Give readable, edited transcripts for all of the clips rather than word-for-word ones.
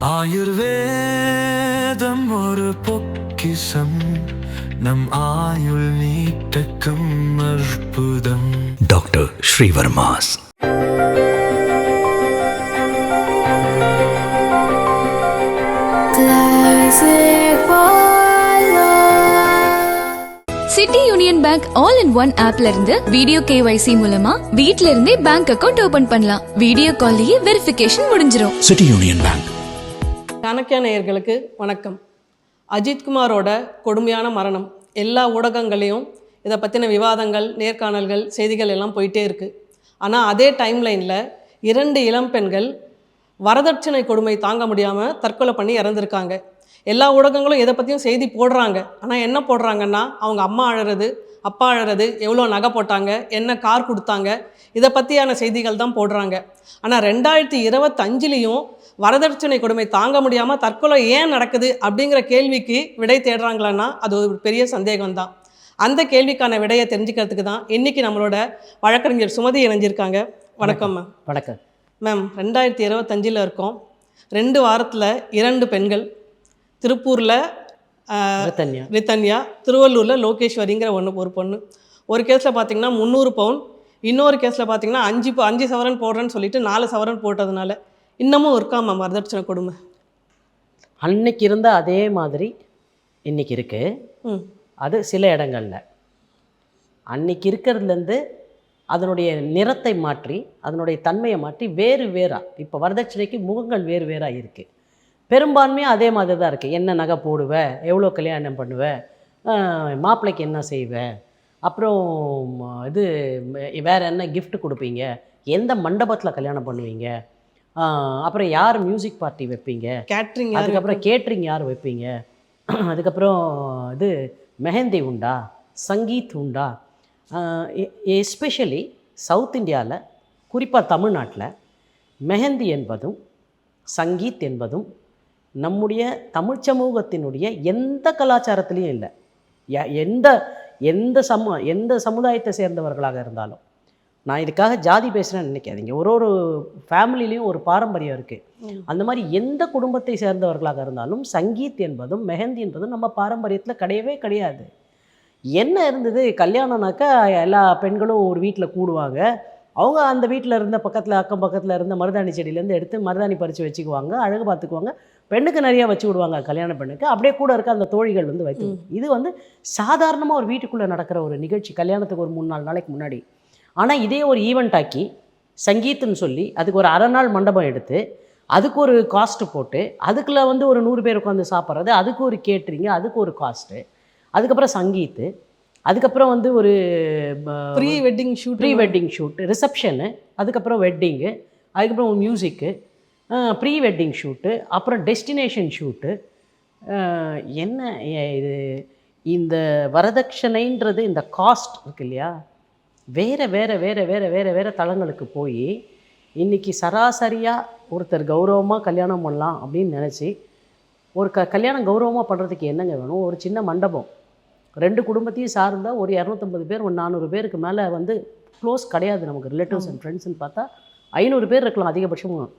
ஆயுர்வேதம் ஒரு பொக்கிஷம், நம் ஆயுள் நீட்டக்கும் அற்புதம். டாக்டர் ஸ்ரீவர்மாஸ். City Union Bank all in one ஆப்ல இருந்து வீடியோ KYC மூலமா வீட்ல இருந்தே பேங்க் அக்கவுண்ட் ஓபன் பண்ணலாம். வீடியோ கால்லயே வெரிஃபிகேஷன் முடிஞ்சிரும். City Union Bank. சாணக்கியா நேயர்களுக்கு வணக்கம். அஜித்குமாரோட கொடுமையான மரணம் எல்லா ஊடகங்களையும் இதை பற்றின விவாதங்கள், நேர்காணல்கள், செய்திகள் எல்லாம் போயிட்டே இருக்குது. ஆனால் அதே டைம்லைனில் 2 இளம் பெண்கள் வரதட்சணை கொடுமை தாங்க முடியாமல் தற்கொலை பண்ணி இறந்துருக்காங்க. எல்லா ஊடகங்களும் இதை பற்றியும் செய்தி போடுறாங்க. ஆனால் என்ன போடுறாங்கன்னா, அவங்க அம்மா அழறது, அப்பா அழறது, எவ்வளோ நகை போட்டாங்க, என்ன கார் கொடுத்தாங்க, இதை பற்றியான செய்திகள் தான் போடுறாங்க. ஆனால் 2025லேயும் வரதட்சணை கொடுமை தாங்க முடியாமல் தற்கொலை ஏன் நடக்குது அப்படிங்கிற கேள்விக்கு விடை தேடுறாங்களான்னா அது ஒரு பெரிய சந்தேகம்தான். அந்த கேள்விக்கான விடையை தெரிஞ்சுக்கிறதுக்கு தான் இன்றைக்கி நம்மளோட வழக்கறிஞர் சுமதி இணைஞ்சிருக்காங்க. வணக்கம் மேம். வணக்கம் மேம். 2025 இருக்கோம். 2 வாரத்தில் 2 பெண்கள், திருப்பூரில் ரித்தன்யா, திருவள்ளூரில் லோகேஸ்வரிங்கிற ஒரு பொண்ணு. ஒரு கேஸில் பார்த்திங்கன்னா 300 பவுன், இன்னொரு கேஸில் பார்த்திங்கன்னா 5 சவரன் போடுறேன்னு சொல்லிட்டு 4 சவரன் போட்டதுனால இன்னமும் இருக்காம வரதட்சணை கொடுமை. அன்னைக்கு இருந்த அதே மாதிரி இன்னைக்கு இருக்குது. அது சில இடங்களில் அன்னைக்கு இருக்கிறதுலேருந்து அதனுடைய நிறத்தை மாற்றி, அதனுடைய தன்மையை மாற்றி வேறாக இப்போ வரதட்சணைக்கு முகங்கள் வேறாக இருக்குது. பெரும்பான்மையாக அதே மாதிரி தான் இருக்குது. என்ன நகை போடுவேன், எவ்வளோ கல்யாணம் பண்ணுவேன், மாப்பிள்ளைக்கு என்ன செய்வேன், அப்புறம் இது வேறு என்ன கிஃப்ட் கொடுப்பீங்க, எந்த மண்டபத்தில் கல்யாணம் பண்ணுவீங்க, அப்புறம் யார் மியூசிக் பார்ட்டி வைப்பீங்க, கேட்ரிங், அதுக்கப்புறம் கேட்ரிங் யார் வைப்பீங்க, அதுக்கப்புறம் இது மெஹந்தி உண்டா, சங்கீத் உண்டா. எஸ்பெஷலி சவுத் இந்தியாவில், குறிப்பாக தமிழ்நாட்டில் மெஹந்தி என்பதும் சங்கீத் என்பதும் நம்முடைய தமிழ் சமூகத்தினுடைய எந்த கலாச்சாரத்துலேயும் இல்லை. எந்த சமுதாயத்தை சேர்ந்தவர்களாக இருந்தாலும், நான் இதுக்காக ஜாதி பேசுகிறேன்னு நினைக்காதீங்க, ஒரு ஃபேமிலிலையும் ஒரு பாரம்பரியம் இருக்குது. அந்த மாதிரி எந்த குடும்பத்தை சேர்ந்தவர்களாக இருந்தாலும் சங்கீத் என்பதும் மெஹந்தி என்பதும் நம்ம பாரம்பரியத்தில் கிடையாது. என்ன இருந்தது, கல்யாணம்னாக்கா எல்லா பெண்களும் ஒரு வீட்டில் கூடுவாங்க. அவங்க அந்த வீட்டில் இருந்த அக்கம் பக்கத்தில் இருந்த மருதாணி செடியிலேருந்து எடுத்து மருதாணி பறித்து வச்சுக்குவாங்க, அழகு பார்த்துக்குவாங்க, பெண்ணுக்கு நிறையா வச்சு விடுவாங்க கல்யாண பெண்ணுக்கு. அப்படியே கூட இருக்க அந்த தோழிகள் வைத்து, இது சாதாரணமாக ஒரு வீட்டுக்குள்ளே நடக்கிற ஒரு நிகழ்ச்சி, கல்யாணத்துக்கு ஒரு 3-4 நாளைக்கு முன்னாடி. ஆனால் இதே ஒரு ஈவெண்ட் ஆக்கி சங்கீத்துன்னு சொல்லி அதுக்கு ஒரு அரை நாள் மண்டபம் எடுத்து அதுக்கு ஒரு காஸ்ட்டு போட்டு அதுக்குள்ளே ஒரு 100 பேர் உட்காந்து சாப்பிட்றது, அதுக்கு ஒரு கேட்ரிங்கு, அதுக்கு ஒரு காஸ்ட்டு, அதுக்கப்புறம் சங்கீத்து, அதுக்கப்புறம் ஒரு ப்ரீ வெட்டிங் ஷூட்டு, ரிசப்ஷனு, அதுக்கப்புறம் வெட்டிங்கு, அதுக்கப்புறம் மியூசிக்கு, ப்ரீ வெட்டிங் ஷூட்டு, அப்புறம் டெஸ்டினேஷன் ஷூட்டு. என்ன இது, இந்த வரதட்சணைன்றது, இந்த காஸ்ட் இருக்கு இல்லையா, வேறு தளங்களுக்கு போய் இன்றைக்கி சராசரியாக ஒருத்தர் கௌரவமாக கல்யாணம் பண்ணலாம் அப்படின்னு நினச்சி ஒரு கல்யாணம் கௌரவமாக பண்ணுறதுக்கு என்னங்க வேணும்? ஒரு சின்ன மண்டபம், 2 குடும்பத்தையும் சார்ந்தால் ஒரு 250 பேர், ஒரு 400 பேருக்கு மேலே க்ளோஸ் கிடையாது. நமக்கு ரிலேட்டிவ்ஸ் அண்ட் ஃப்ரெண்ட்ஸ்ன்னு பார்த்தா 500 பேர் இருக்கலாம் அதிகபட்சமும்.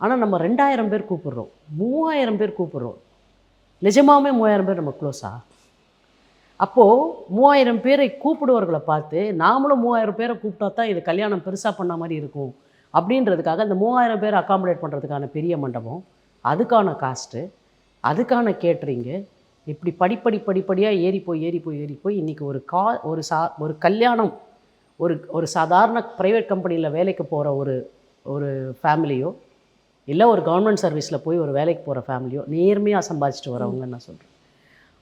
ஆனால் நம்ம 2000 பேர் கூப்பிட்றோம், 3000 பேர் கூப்பிட்றோம். நிஜமாகவே 3000 பேர் நம்ம க்ளோஸா? அப்போது 3000 பேரை கூப்பிடுவர்களை பார்த்து நாமளும் 3000 பேரை கூப்பிட்டா தான் இது கல்யாணம் பெருசாக பண்ண மாதிரி இருக்கும் அப்படின்றதுக்காக அந்த 3000 பேரை அக்காமடேட் பண்ணுறதுக்கான பெரிய மண்டபம், அதுக்கான காஸ்ட்டு, அதுக்கான கேட்ரிங்கு, இப்படி படிப்படியாக ஏறி போய் இன்றைக்கி ஒரு கல்யாணம், ஒரு சாதாரண ப்ரைவேட் கம்பெனியில் வேலைக்கு போகிற ஒரு ஃபேமிலியோ, இல்லை ஒரு கவர்மெண்ட் சர்வீஸில் போய் ஒரு வேலைக்கு போகிற ஃபேமிலியோ, நேர்மையாக சம்பாதிச்சிட்டு வரவங்க நான் சொல்கிறேன்,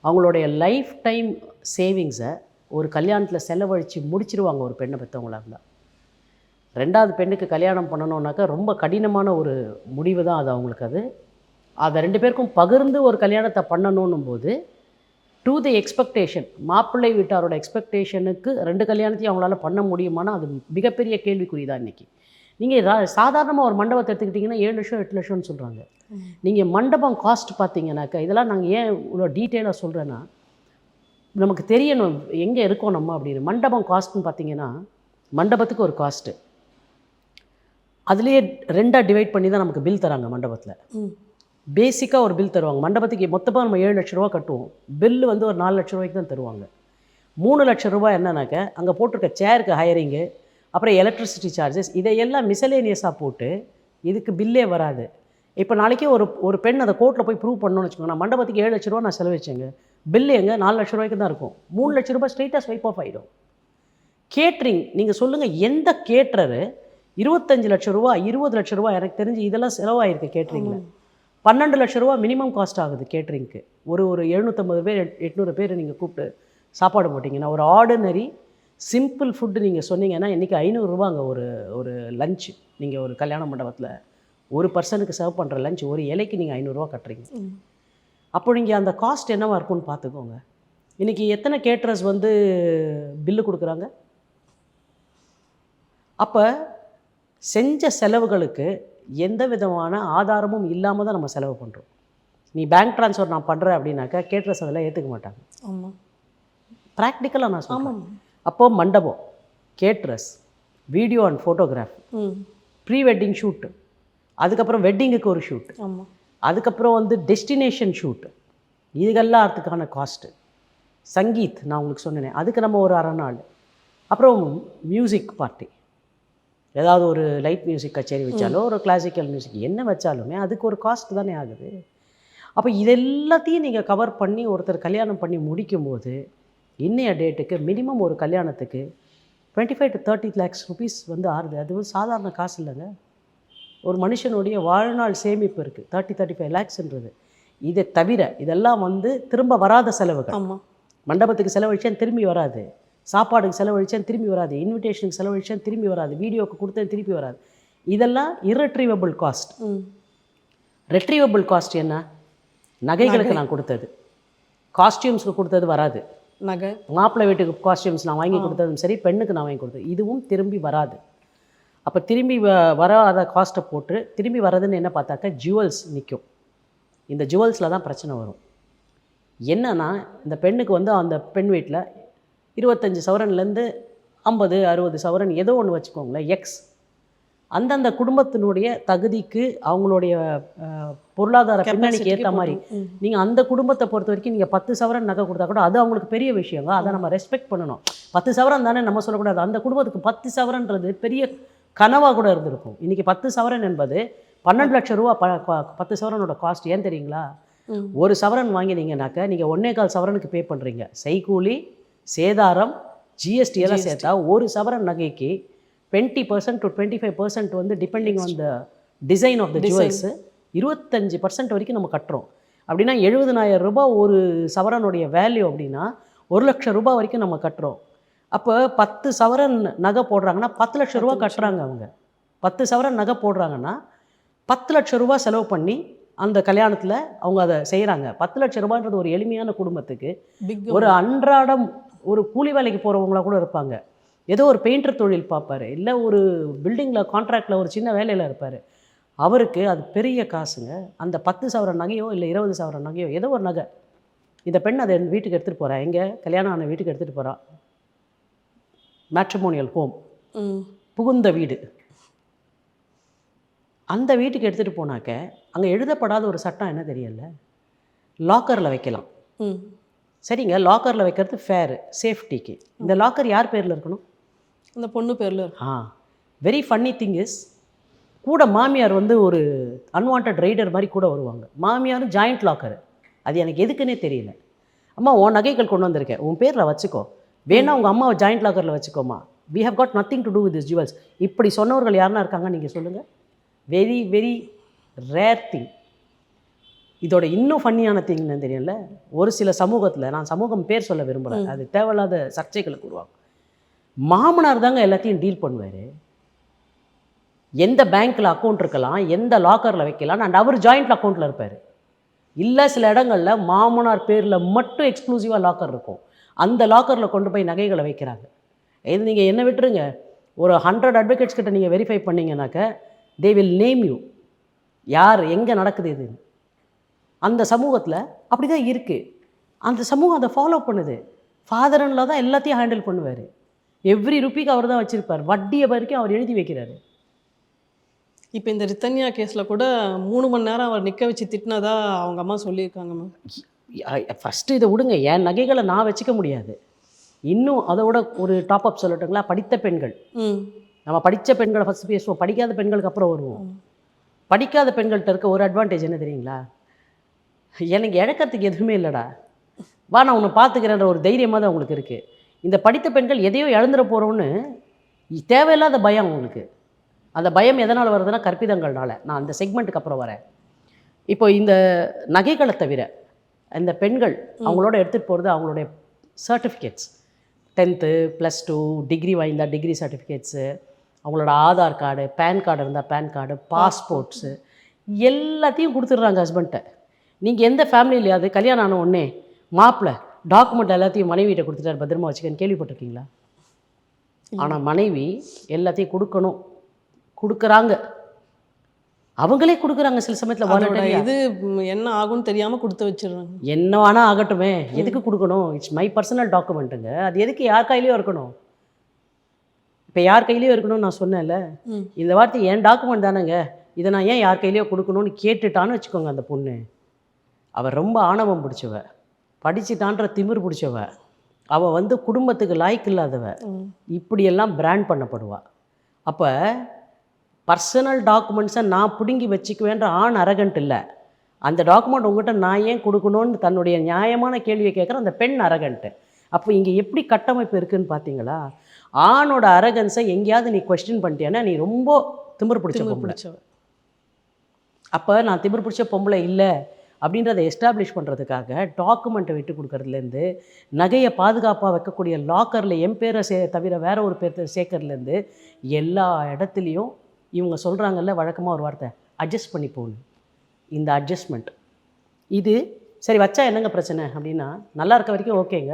அவங்களுடைய லைஃப் டைம் சேவிங்ஸை ஒரு கல்யாணத்தில் செலவழித்து முடிச்சிருவாங்க. ஒரு பெண்ணை பெற்றவங்களாக இருந்தால் 2வது பெண்ணுக்கு கல்யாணம் பண்ணணுன்னாக்கா ரொம்ப கடினமான ஒரு முடிவு தான் அது அவங்களுக்கு. அதை 2 பேருக்கும் பகிர்ந்து ஒரு கல்யாணத்தை பண்ணணும் போது டு தி எக்ஸ்பெக்டேஷன், மாப்பிள்ளை வீட்டாரோட எக்ஸ்பெக்டேஷனுக்கு 2 கல்யாணத்தையும் அவங்களால பண்ண முடியுமானா அது மிகப்பெரிய கேள்விக்குறி தான். இன்றைக்கி நீங்கள் சாதாரணமாக ஒரு மண்டபத்தை எடுத்துக்கிட்டிங்கன்னா 7 லட்சம் 8 லட்சம்னு சொல்கிறாங்க. நீங்கள் மண்டபம் காஸ்ட் பார்த்தீங்கன்னாக்கா, இதெல்லாம் நாங்கள் ஏன் இவ்வளோ டீட்டெயிலாக சொல்கிறேன்னா நமக்கு தெரியணும் எங்கே இருக்கோம் நம்ம அப்படின்னு. மண்டபம் காஸ்ட்னு பார்த்தீங்கன்னா, மண்டபத்துக்கு ஒரு காஸ்ட்டு, அதுலேயே 2ஆக டிவைட் பண்ணி தான் நமக்கு பில் தராங்க மண்டபத்தில். பேசிக்காக ஒரு பில் தருவாங்க. மண்டபத்துக்கு மொத்தமாக நம்ம 7 லட்ச ரூபா கட்டுவோம். பில்லு வந்து ஒரு 4 லட்ச ரூபாய்க்கு தான் தருவாங்க. 3 லட்ச ரூபாய் என்னன்னாக்க அங்கே போட்டிருக்க சேருக்கு ஹையரிங்கு, அப்புறம் எலக்ட்ரிசிட்டி சார்ஜஸ், இதையெல்லாம் மிசலேனியஸாக போட்டு இதுக்கு பில்லே வராது. இப்போ நாளைக்கே ஒரு பெண் அதை கோர்ட்டில் போய் ப்ரூவ் பண்ணணும்னு வச்சுக்கோங்க, நான் மண்டபத்துக்கு 7 லட்ச ரூபா நான் செலவழிச்சேங்க, பில்லு எங்க 4 லட்ச ரூபாய்க்கு தான் இருக்கும். 3 லட்ச ரூபாய் ஸ்ட்ரெயிட்டாக ஸ்வைப் ஆஃப் ஆகிடும். கேட்ரிங் நீங்கள் சொல்லுங்கள், எந்த கேட்ரரு 25 லட்ச ரூபா 20 லட்ச ரூபா, எனக்கு தெரிஞ்சு இதெல்லாம் செலவாயிருக்கு கேட்ரிங்கில். 12 லட்ச ரூபா மினிமம் காஸ்ட் ஆகுது கேட்ரிங்க்கு. ஒரு 750 பேர் 800 பேர் நீங்கள் கூப்பிட்டு சாப்பாடு போட்டிங்கன்னா, ஒரு ஆர்டினரி சிம்பிள் ஃபுட்டு நீங்கள் சொன்னீங்கன்னா இன்றைக்கி 500 ரூபாங்க. ஒரு லஞ்ச் நீங்கள் ஒரு கல்யாண மண்டபத்தில் ஒரு பர்சனுக்கு சர்வ் பண்ணுற லஞ்ச் ஒரு இலைக்கு நீங்கள் 500 ரூபா கட்டுறீங்க. அப்போ நீங்கள் அந்த காஸ்ட் என்னவாக இருக்கும்னு பார்த்துக்கோங்க. இன்றைக்கி எத்தனை கேட்ரர்ஸ் வந்து பில்லு கொடுக்குறாங்க? அப்போ செஞ்ச செலவுகளுக்கு எந்த விதமான ஆதாரமும் இல்லாமல் தான் நம்ம செலவு பண்ணுறோம். நீ பேங்க் ட்ரான்ஸ்ஃபர் நான் பண்ணுறேன் அப்படின்னாக்கா கேட்ரஸ் அதெல்லாம் ஏற்றுக்க மாட்டாங்க. ஆமாம், ப்ராக்டிக்கலாக நான் சொல்கிறேன். அப்போது மண்டபம், caterers, video and photograph, pre wedding shoot, அதுக்கப்புறம் வெட்டிங்குக்கு ஒரு ஷூட், ஆமாம், அதுக்கப்புறம் வந்து டெஸ்டினேஷன் ஷூட்டு, இதுக்கெல்லாம் அதுக்கான காஸ்ட்டு. சங்கீத் நான் உங்களுக்கு சொன்னேன், அதுக்கு நம்ம ஒரு அரை நாள். அப்புறம் மியூசிக் பார்ட்டி, ஏதாவது ஒரு லைட் மியூசிக் கச்சேரி வச்சாலோ ஒரு கிளாசிக்கல் மியூசிக் என்ன வச்சாலுமே அதுக்கு ஒரு காஸ்ட் தானே ஆகுது. அப்போ இதெல்லாத்தையும் நீங்கள் கவர் பண்ணி ஒருத்தர் கல்யாணம் பண்ணி முடிக்கும்போது இன்னைய டேட்டுக்கு மினிமம் ஒரு கல்யாணத்துக்கு 25 to 30 lakhs rupees வந்து ஆறுது. அது வந்து சாதாரண காசு இல்லைங்க. ஒரு மனுஷனுடைய வாழ்நாள் சேமிப்பு இருக்குது 30-35 lakhsன்றது. இதை தவிர இதெல்லாம் வந்து திரும்ப வராத செலவுகள். ஆமாம், மண்டபத்துக்கு செலவழிச்சேன் திரும்பி வராது, சாப்பாடுக்கு செலவழிச்சேன் திரும்பி வராது, இன்விடேஷனுக்கு செலவழிச்சேன் திரும்பி வராது, வீடியோக்கு கொடுத்தேன் திருப்பி வராது. இதெல்லாம் irretrievable காஸ்ட். ரெட்ரீவபிள் காஸ்ட் என்ன? நகைகளுக்கு நான் கொடுத்தது, காஸ்டியூம்ஸுக்கு கொடுத்தது வராது. நகை, மாப்பிள்ளை வீட்டுக்கு காஸ்டியூம்ஸ் நான் வாங்கி கொடுத்ததும் சரி, பெண்ணுக்கு நான் வாங்கி கொடுத்தது இதுவும் திரும்பி வராது. அப்போ திரும்பி வராத காஸ்ட்டை போட்டு திரும்பி வர்றதுன்னு என்ன பார்த்தாக்கா ஜுவல்ஸ் நிற்கும். இந்த ஜுவல்ஸில் தான் பிரச்சனை வரும். என்னன்னா இந்த பெண்ணுக்கு வந்து அந்த பெண் வீட்டில் 25 சவரன்லேருந்து 50-60 சவரன் ஏதோ ஒன்று வச்சுக்கோங்களேன் எக்ஸ். அந்தந்த குடும்பத்தினுடைய தகுதிக்கு அவங்களுடைய பொருளாதார பின்னணிக்கு ஏற்ற மாதிரி நீங்கள் அந்த குடும்பத்தை பொறுத்த வரைக்கும் நீங்கள் 10 சவரன் நகை கொடுத்தா கூட அது அவங்களுக்கு பெரிய விஷயங்க. அதை நம்ம ரெஸ்பெக்ட் பண்ணணும். 10 சவரன் தானே நம்ம சொல்லக்கூடாது. அந்த குடும்பத்துக்கு 10 சவரன்றது பெரிய கனவாக கூட இருந்திருக்கும். இன்றைக்கி 10 சவரன் என்பது 12 லட்ச ரூபா 10 சவரனோட காஸ்ட். ஏன் தெரியுங்களா? ஒரு சவரன் வாங்கினீங்கன்னாக்கா நீங்கள் 1.25 சவரனுக்கு பே பண்ணுறீங்க. செய்கூலி, சேதாரம், ஜிஎஸ்டி எல்லாம் சேர்த்தா ஒரு சவரன் நகைக்கு 20% to 25% வந்து depending on the design of the jewels 25% வரைக்கும் நம்ம கட்டுறோம். அப்படின்னா 70,000 ரூபாய் ஒரு சவரனுடைய வேல்யூ. அப்படின்னா 1 லட்சம் ரூபாய் வரைக்கும் நம்ம கட்டுறோம். அப்போ 10 சவரன் நகை போடுறாங்கன்னா 10 லட்சம் ரூபா கட்டுறாங்க அவங்க. 10 சவரன் நகை போடுறாங்கன்னா 10 லட்சம் ரூபா செலவு பண்ணி அந்த கல்யாணத்தில் அவங்க அதை செய்கிறாங்க. 10 லட்சம் ரூபான்றது ஒரு எளிமையான குடும்பத்துக்கு, ஒரு அன்றாடம் ஒரு கூலி வேலைக்கு போகிறவங்களா கூட இருப்பாங்க, ஏதோ ஒரு பெயிண்டர் தொழில் பார்ப்பார், இல்லை ஒரு பில்டிங்கில் கான்ட்ராக்டில் ஒரு சின்ன வேலையில் இருப்பார், அவருக்கு அது பெரிய காசுங்க. அந்த 10 சவரன் நகையோ இல்லை 20 சவரன் நகையோ ஏதோ ஒரு நகை இந்த பெண் அதை வீட்டுக்கு எடுத்துகிட்டு போகிறா. எங்கே கல்யாணம் ஆன வீட்டுக்கு எடுத்துகிட்டு போகிறா. மேட்ரிமோனியல் ஹோம், புகுந்த வீடு. அந்த வீட்டுக்கு எடுத்துகிட்டு போனாக்க அங்கே எழுதப்படாத ஒரு சட்டம் என்ன தெரியல, லாக்கரில் வைக்கலாம். சரிங்க, லாக்கரில் வைக்கிறது ஃபேரு, சேஃப்டிக்கு. இந்த லாக்கர் யார் பேரில் இருக்கணும்? அந்த பொண்ணு பேரில். வெரி ஃபன்னி திங் இஸ், கூட மாமியார் வந்து ஒரு அன்வான்ட் ரைடர் மாதிரி கூட வருவாங்க. மாமியாரும் ஜாயிண்ட் லாக்கரு. அது எனக்கு எதுக்குன்னே தெரியல. அம்மா உன் நகைகள் கொண்டு வந்திருக்கேன், உன் பேரில் வச்சுக்கோ, வேணா உங்கள் அம்மாவை ஜாயிண்ட் லாக்கரில் வச்சுக்கோமா, we have got nothing to do with this jewels. இப்படி சொன்னவர்கள் யாருன்னா இருக்காங்க நீங்கள் சொல்லுங்கள்? Very very rare thing. இதோட இன்னும் ஃபன்னியான திங்னு தெரியல, ஒரு சில சமூகத்தில், நான் சமூகம் பேர் சொல்ல விரும்பலை, அது தேவையில்லாத சர்ச்சைகளுக்கு உருவாகும், மாமனார் தாங்க எல்லாத்தையும் டீல் பண்ணுவார். எந்த பேங்க்கில் அக்கௌண்ட் இருக்கலாம், எந்த லாக்கரில் வைக்கலாம், அண்ட் அவர் ஜாயிண்ட் அக்கௌண்ட்டில் இருப்பார். இல்லை சில இடங்களில் மாமனார் பேரில் மட்டும் எக்ஸ்க்ளூசிவாக லாக்கர் இருக்கும். அந்த லாக்கரில் கொண்டு போய் நகைகளை வைக்கிறாங்க. இது நீங்கள் என்ன விட்டுருங்க, ஒரு 100 அட்வொகேட்ஸ் கிட்ட நீங்கள் வெரிஃபை பண்ணிங்கனாக்க தே வில் நேம் யூ, யார் எங்கே நடக்குது இது. அந்த சமூகத்தில் அப்படி தான் இருக்குது. அந்த சமூகம் அதை ஃபாலோ பண்ணுது. ஃபாதர்ன்ல தான் எல்லாத்தையும் ஹேண்டில் பண்ணுவார். எவ்ரி ருப்பிக்கு அவர் தான் வச்சுருப்பார். வட்டியை வரைக்கும் அவர் எழுதி வைக்கிறாரு. இப்போ இந்த ரித்தன்யா கேஸில் கூட 3 மணி நேரம் அவர் நிற்க வச்சு திட்டினதா அவங்க அம்மா சொல்லியிருக்காங்க மேம். ஃபஸ்ட்டு இதை விடுங்க, என் நகைகளை நான் வச்சுக்க முடியாது. இன்னும் அதோட ஒரு டாப்அப் சொல்லட்டுங்களா? படித்த பெண்கள், நம்ம படித்த பெண்களை ஃபஸ்ட்டு பேசுவோம், படிக்காத பெண்களுக்கு அப்புறம் வருவோம். படிக்காத பெண்கள்கிட்ட இருக்க ஒரு அட்வான்டேஜ் என்ன தெரியுங்களா? எனக்கு இழக்கிறதுக்கு எதுவுமே இல்லைடா, வா நான் உன்னை பார்த்துக்கிறேன்ற ஒரு தைரியமாக தான் அவங்களுக்கு இருக்குது. இந்த படித்த பெண்கள் எதையோ இழந்துட போகிறோன்னு தேவையில்லாத பயம் அவங்களுக்கு. அந்த பயம் எதனால் வருதுன்னா கற்பிதங்கள்னால. நான் அந்த செக்மெண்ட்டுக்கு அப்புறம் வரேன். இப்போ இந்த நகைகளை தவிர இந்த பெண்கள் அவங்களோட எடுத்துகிட்டு போகிறது அவங்களுடைய சர்டிஃபிகேட்ஸ், 10th +2 டிகிரி வாய்ந்தா டிகிரி சர்டிஃபிகேட்ஸு, அவங்களோட ஆதார் கார்டு, பேன் கார்டு இருந்தால் பேன் கார்டு, பாஸ்போர்ட்ஸு எல்லாத்தையும் கொடுத்துட்றாங்க ஹஸ்பண்ட்டை. நீங்கள் எந்த ஃபேமிலியிலையாவது கல்யாணம் ஆன உடனே மாப்பிள்ளை டாக்குமெண்ட் எல்லாத்தையும் மனைவியிட்ட கொடுத்துட்டார் பத்திரமா வச்சுக்கன்னு கேள்விப்பட்டிருக்கீங்களா? ஆனால் மனைவி எல்லாத்தையும் கொடுக்கணும், கொடுக்குறாங்க, அவங்களே கொடுக்குறாங்க. சில சமயத்தில் வாலண்டரியா இது என்ன ஆகும்னு தெரியாமல் கொடுத்து வச்சிடுறாங்க. என்ன வேணால் ஆகட்டுமே, எதுக்கு கொடுக்கணும்? இட்ஸ் மை பர்சனல் டாக்குமெண்ட்டுங்க, அது எதுக்கு யார் கையிலையும் இருக்கணும்? இப்போ யார் கையிலையும் இருக்கணும்னு நான் சொன்னேன்ல, இந்த வார்த்தை என் டாக்குமெண்ட் தானேங்க, இதை நான் ஏன் யார் கையிலையோ கொடுக்கணும்னு கேட்டுட்டான்னு வச்சுக்கோங்க. அந்த பொண்ணு அவள் ரொம்ப ஆணவம் பிடிச்சவ, படிச்சுட்டான்ற திமிர் பிடிச்சவ, அவள் வந்து குடும்பத்துக்கு லாய்க்கு இல்லாதவ, இப்படியெல்லாம் பிராண்ட் பண்ணப்படுவா. அப்போ பர்சனல் டாக்குமெண்ட்ஸை நான் பிடுங்கி வச்சுக்குவேன்ற ஆண் அரகண்ட் இல்லை. அந்த டாக்குமெண்ட் உங்கள்கிட்ட நான் ஏன் கொடுக்கணும்னு தன்னுடைய நியாயமான கேள்வியை கேட்குற அந்த பெண் அரகண்ட்டு. அப்போ இங்கே எப்படி கட்டமைப்பு இருக்குதுன்னு பார்த்தீங்களா? ஆணோட அரகன்ஸை எங்கேயாவது நீ கொஸ்டின் பண்ணிட்டேன்னா நீ ரொம்ப திமிர் பிடிச்ச பொம்பளை. அப்போ நான் திமிர் பிடிச்ச பொம்பளை இல்லை அப்படின்றத எஸ்டாப்ளிஷ் பண்ணுறதுக்காக டாக்குமெண்ட்டை விட்டு கொடுக்கறதுலேருந்து, நகையை பாதுகாப்பாக வைக்கக்கூடிய லாக்கரில் என் பேரை தவிர வேற ஒரு பேர் சேர்க்கறதுலேருந்து எல்லா இடத்துலையும் இவங்க சொல்கிறாங்கல்ல வழக்கமாக ஒரு வார்த்தை, அட்ஜஸ்ட் பண்ணி போகணும். இந்த அட்ஜஸ்ட்மெண்ட் இது சரி வச்சா என்னங்க பிரச்சனை அப்படின்னா, நல்லா இருக்க வரைக்கும் ஓகேங்க.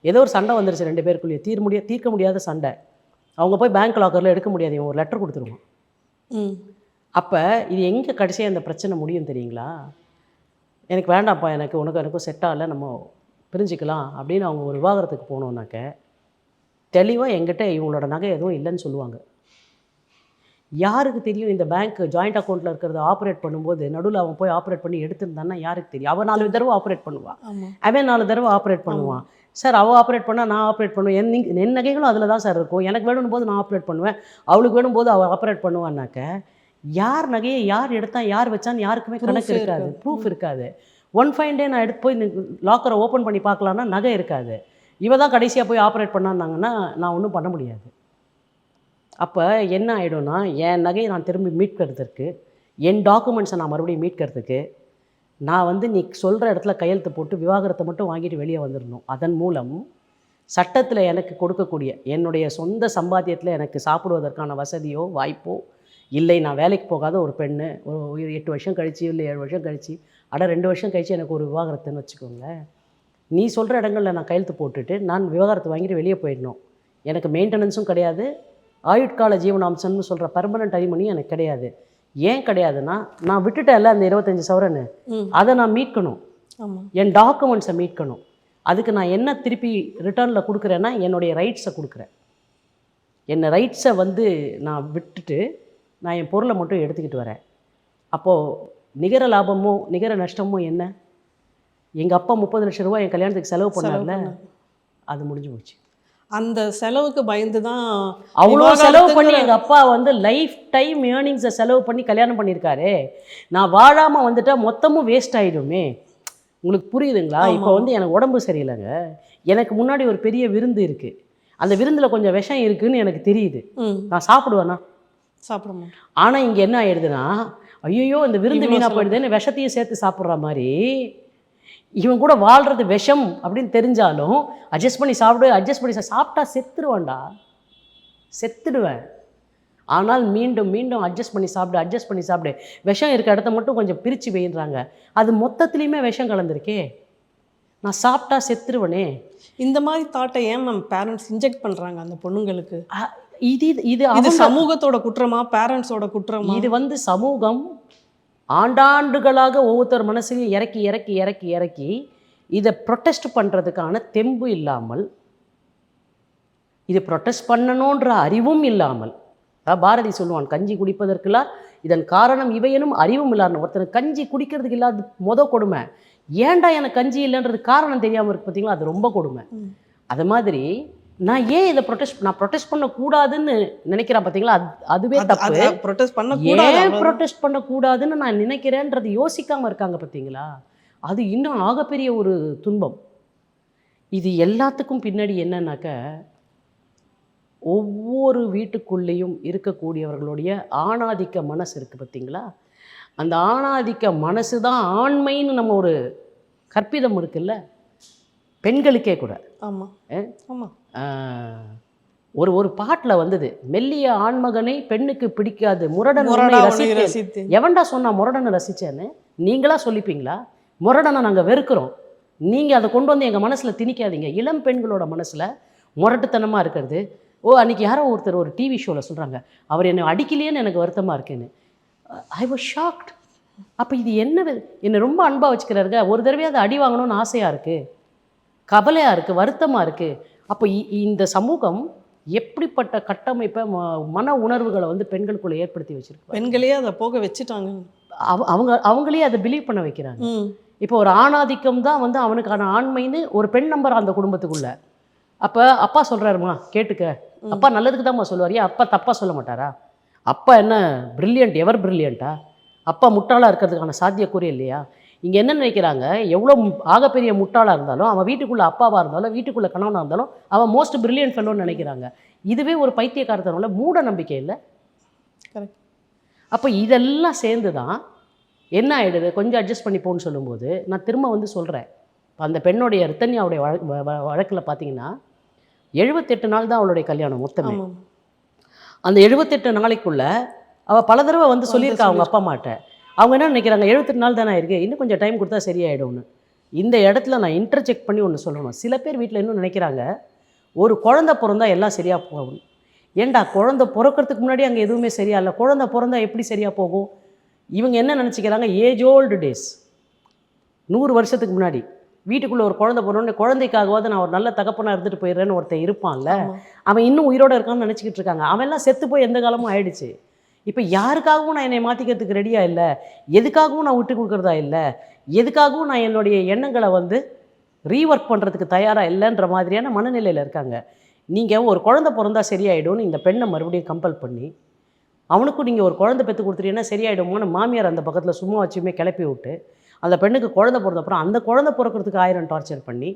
ஏதோ ஒரு சண்டை வந்துருச்சு ரெண்டு பேருக்குள்ளேயே, தீர்க்க முடியாத சண்டை, அவங்க போய் பேங்க் லாக்கரில் எடுக்க முடியாது, இவன் ஒரு லெட்டர் கொடுத்துருவான். அப்போ இது எங்கே கடைசியாக அந்த பிரச்சனை முடியும் தெரியுங்களா? எனக்கு வேண்டாம்ப்பா, எனக்கும் செட் ஆகலை, நம்ம பிரிஞ்சுக்கலாம் அப்படின்னு அவங்க ஒரு விவாகரத்துக்கு போனோன்னாக்க தெளிவாக எங்கிட்ட இவங்களோட நகை எதுவும் இல்லைன்னு சொல்லுவாங்க. யாருக்கு தெரியும்? இந்த பேங்க் ஜாயிண்ட் அக்கௌண்ட்டில் இருக்கிறத ஆப்ரேட் பண்ணும்போது நடுவில் அவன் போய் ஆப்ரேட் பண்ணி எடுத்துருந்தான்னா யாருக்கு தெரியும்? அவன் 4 தடவை ஆப்ரேட் பண்ணுவான், அவன் 4 தடவை ஆப்ரேட் பண்ணுவான். சார் அவள் ஆப்ரேட் பண்ணால் நான் ஆப்ரேட் பண்ணுவேன், என் நகைகளும் அதில் தான் சார் இருக்கும், எனக்கு வேணும் போது நான் ஆப்ரேட் பண்ணுவேன், அவளுக்கு வேணும் போது அவள் ஆப்ரேட் பண்ணுவான்னாக்க யார் நகையை யார் எடுத்தான் யார் வச்சான்னு யாருக்குமே கணக்கு இருக்காது, ப்ரூஃப் இருக்காது. ஒன் ஃபைன் டே நான் எடுத்து போய் லாக்கரை ஓப்பன் பண்ணி பார்க்கலான்னா நகை இருக்காது. இவ தான் கடைசியாக போய் ஆப்ரேட் பண்ணான்னாங்கன்னா நான் ஒன்றும் பண்ண முடியாது. அப்போ என்ன ஆகிடும்னா, என் நகையை நான் திரும்பி மீட்கிறதுக்கு, என் டாக்குமெண்ட்ஸை நான் மறுபடியும் மீட்கிறதுக்கு நான் வந்து நீ சொல்கிற இடத்துல கையெழுத்து போட்டு விவாகரத்தை மட்டும் வாங்கிட்டு வெளியே வந்துடணும். அதன் மூலம் சட்டத்தில் எனக்கு கொடுக்கக்கூடிய என்னுடைய சொந்த சம்பாத்தியத்தில் எனக்கு சாப்பிடுவதற்கான வசதியோ வாய்ப்போ இல்லை, நான் வேலைக்கு போகாத ஒரு பெண்ணு ஒரு 8 வருஷம் கழிச்சு இல்லை 7 வருஷம் கழிச்சு 2 வருஷம் கழிச்சு எனக்கு ஒரு விவாகரத்துன்னு வச்சுக்கோங்களேன், நீ சொல்கிற இடங்களில் நான் கையெழுத்து போட்டுட்டு நான் விவாகரத்து வாங்கிட்டு வெளியே போயிடணும். எனக்கு மெயின்டெனன்ஸும் கிடையாது, ஆயுட்கால ஜீவனாம்சம்னு சொல்கிற பர்மனெண்ட் அரிமனியும் எனக்கு கிடையாது. ஏன் கிடையாதுன்னா, நான் விட்டுட்டேன்ல அந்த 25 சவரன்னு, அதை நான் மீட்கணும், என் டாக்குமெண்ட்ஸை மீட்கணும். அதுக்கு நான் என்ன திருப்பி ரிட்டர்னில் கொடுக்குறேன்னா என்னுடைய ரைட்ஸை கொடுக்குறேன். என்னை ரைட்ஸை வந்து நான் விட்டுட்டு நான் என் பொருளை மட்டும் எடுத்துக்கிட்டு வரேன். அப்போது நிகர லாபமோ நிகர நஷ்டமோ என்ன? எங்கள் அப்பா 30 லட்சம் ரூபா என் கல்யாணத்துக்கு செலவு பண்ணார்ல, அது முடிஞ்சு போச்சு. அந்த செலவுக்கு பயந்து தான் அவ்வளோ செலவு பண்ணி எங்கள் அப்பா வந்து லைஃப் டைம் ஏர்னிங்ஸை செலவு பண்ணி கல்யாணம் பண்ணியிருக்காரு. நான் வாழாமல் வந்துட்டால் மொத்தமும் வேஸ்ட் ஆகிடுமே. உங்களுக்கு புரியுதுங்களா? இப்போ வந்து எனக்கு உடம்பு சரியில்லைங்க, எனக்கு முன்னாடி ஒரு பெரிய விருந்து இருக்குது, அந்த விருந்தில் கொஞ்சம் விஷம் இருக்குதுன்னு எனக்கு தெரியுது, நான் சாப்பிடுவேன்னா? சாப்பிட மாட்டேன். ஆனால் இங்கே என்ன ஆயிடுதுன்னா, ஐயோ இந்த விருந்து வீணாக போயிடுதுன்னு விஷத்தையும் சேர்த்து சாப்பிட்ற மாதிரி, இவன் கூட வாழ்கிறது விஷம் அப்படின்னு தெரிஞ்சாலும் அட்ஜஸ்ட் பண்ணி சாப்பிட்டா செத்துடுவேன்டா, செத்துடுவேன். ஆனால் மீண்டும் மீண்டும் அட்ஜஸ்ட் பண்ணி சாப்பிடு, விஷம் இருக்க இடத்த மட்டும் கொஞ்சம் பிரித்து வைன்றாங்க, அது மொத்தத்துலேயுமே விஷம் கலந்துருக்கே, நான் சாப்பிட்டா செத்துருவனே. இந்த மாதிரி தாட்டை ஏன் மேம் பேரண்ட்ஸ் இன்ஜெக்ட் பண்ணுறாங்க அந்த பொண்ணுங்களுக்கு? இது சமூகத்தோட குற்றமா, பேரண்ட்ஸோட குற்றமா? இது வந்து சமூகம் ஆண்டாண்டுகளாக ஒவ்வொருத்தர் மனசுலையும் இறக்கி இறக்கி இறக்கி இறக்கி இதை ப்ரொட்டஸ்ட் பண்ணுறதுக்கான தெம்பு இல்லாமல், இது ப்ரொட்டஸ்ட் பண்ணணுன்ற அறிவும் இல்லாமல், பாரதி சொல்லுவான், கஞ்சி குடிப்பதற்குலாம் இதன் காரணம் இவையனும் அறிவும் இல்லாத ஒருத்தனுக்கு கஞ்சி குடிக்கிறதுக்கு இல்லாத கொடுமை. ஏன்டா எனக்கு கஞ்சி இல்லைன்றது காரணம் தெரியாமல் இருக்கு பார்த்தீங்களா, அது ரொம்ப கொடுமை. அது மாதிரி நான் ஏன் இதை ப்ரொட்டஸ்ட் பண்ணக்கூடாதுன்னு நினைக்கிறேன் பார்த்தீங்களா, அதுவே தப்பு. ஏன் ப்ரொட்டஸ்ட் பண்ணக்கூடாதுன்னு நான் நினைக்கிறேன்றது யோசிக்காமல் இருக்காங்க பார்த்தீங்களா, அது இன்னும் ஆகப்பெரிய ஒரு துன்பம். இது எல்லாத்துக்கும் பின்னாடி என்னன்னாக்க, ஒவ்வொரு வீட்டுக்குள்ளேயும் இருக்கக்கூடியவர்களுடைய ஆணாதிக்க மனசு இருக்குது பார்த்தீங்களா, அந்த ஆணாதிக்க மனசு தான் ஆண்மைன்னு நம்ம ஒரு கற்பிதம் இருக்குல்ல பெண்களுக்கே கூட. ஆமாம் ஆமாம். ஒரு பாட்டில் வந்தது, மெல்லிய ஆண்மகனை பெண்ணுக்கு பிடிக்காது முரடன் ரசித்து. எவன்டா சொன்னா முரடனை ரசித்தேன்னு? நீங்களா சொல்லிப்பீங்களா? முரடனை நாங்கள் வெறுக்கிறோம், நீங்கள் அதை கொண்டு வந்து எங்கள் மனசில் திணிக்காதீங்க. இளம் பெண்களோட மனசில் முரட்டுத்தனமாக இருக்கிறது. அன்றைக்கி யாரோ ஒருத்தர் ஒரு டிவி ஷோவில் சொல்கிறாங்க, அவர் என்னை அடிக்கலையேன்னு எனக்கு வருத்தமாக இருக்குன்னு. I was shocked. அப்போ இது என்னை ரொம்ப அன்பாக வச்சுக்கிறாருங்க, ஒரு தடவையாவது அடி வாங்கணும்னு ஆசையாக இருக்குது, கவலையாக இருக்குது, வருத்தமாக இருக்குது. அப்போ இந்த சமூகம் எப்படிப்பட்ட கட்டமைப்பை மன உணர்வுகளை வந்து பெண்களுக்குள்ளே ஏற்படுத்தி வச்சுருக்கு. பெண்களே அதை போக வச்சுட்டாங்க. அவங்களே அதை பிலீவ் பண்ண வைக்கிறாங்க. இப்போ ஒரு ஆணாதிக்கம் தான் வந்து அவனுக்கான ஆண்மைன்னு ஒரு பெண் நம்பர் அந்த குடும்பத்துக்குள்ள. அப்போ அப்பா சொல்கிறாருமா கேட்டுக்க, அப்பா நல்லதுக்கு தான்மா சொல்லுவார், ஏன் அப்பா தப்பாக சொல்ல மாட்டாரா? அப்பா என்ன பிரில்லியன்ட், எவர் பிரில்லியண்ட்டா? அப்பா முட்டாளாக இருக்கிறதுக்கான சாத்தியக்கூறு இல்லையா? இங்கே என்ன நினைக்கிறாங்க, எவ்வளோ ஆகப்பெரிய முட்டாளாக இருந்தாலும், அவன் வீட்டுக்குள்ளே அப்பாவாக இருந்தாலும், வீட்டுக்குள்ளே கணவனாக இருந்தாலும், அவன் மோஸ்ட் பிரில்லியன்ட் ஃபெல்லோன்னு நினைக்கிறாங்க. இதுவே ஒரு பைத்தியக்காரத்தனோட மூட நம்பிக்கை இல்லை? கரெக்ட். அப்போ இதெல்லாம் சேர்ந்து தான் என்ன ஆகிடுது, கொஞ்சம் அட்ஜஸ்ட் பண்ணிப்போன்னு சொல்லும்போது நான் திரும்ப வந்து சொல்கிறேன். அந்த பெண்ணுடைய ரித்தன்யாவுடைய வழக்கில் பார்த்தீங்கன்னா 78 நாள் தான் அவளுடைய கல்யாணம் மொத்தமே. அந்த 78 நாளைக்குள்ளே அவள் பல தடவை வந்து சொல்லியிருக்கா அவங்க அப்பா அம்மாட்ட. அவங்க என்ன நினைக்கிறாங்க, 78 நாள் தானே இருக்குது, இன்னும் கொஞ்சம் டைம் கொடுத்தா சரியாயிடும்னு. இந்த இடத்துல நான் இன்டர்செக்ட் பண்ணி ஒன்று சொல்லணும். சில பேர் வீட்டில் இன்னும் நினைக்கிறாங்க, ஒரு குழந்தை பிறந்தா எல்லாம் சரியாக போகும். ஏண்டா, குழந்தை பிறக்கிறதுக்கு முன்னாடி அங்கே எதுவுமே சரியா இல்லை, குழந்தை பிறந்தா எப்படி சரியாக போகும்? இவங்க என்ன நினச்சிக்கிறாங்க, ஏஜ் ஓல்டு டேஸ், 100 வருஷத்துக்கு முன்னாடி வீட்டுக்குள்ளே ஒரு குழந்தை பிறந்தோடனே குழந்தைக்காகவாது நான் ஒரு நல்ல தகப்பனாக இருந்துட்டு போயிடுறேன்னு ஒருத்தன் இருப்பான்ல, அவன் இன்னும் உயிரோடு இருக்கான்னு நினச்சிக்கிட்டு இருக்காங்க. அவன்லாம் செத்து போய் எந்த காலமும் ஆயிடுச்சு. இப்போ யாருக்காகவும் நான் என்னை மாற்றிக்கிறதுக்கு ரெடியாக இல்லை, எதுக்காகவும் நான் விட்டு கொடுக்குறதா இல்லை, எதுக்காகவும் நான் என்னுடைய எண்ணங்களை வந்து ரீஒர்க் பண்ணுறதுக்கு தயாராக இல்லைன்ற மாதிரியான மனநிலையில் இருக்காங்க. நீங்கள் ஒரு குழந்தை பிறந்தா சரியாயிடும்னு இந்த பெண்ணை மறுபடியும் கம்பல் பண்ணி அவனுக்கும் நீங்கள் ஒரு குழந்தை பெற்று கொடுத்துட்டீங்கன்னா சரியாயிடுமோன்னு மாமியார் அந்த பக்கத்தில் சும்மா வச்சுமே கிளப்பி விட்டு, அந்த பெண்ணுக்கு குழந்தை பிறந்தப்புறம் அந்த குழந்தை பிறக்கிறதுக்கு 1000 டார்ச்சர் பண்ணி,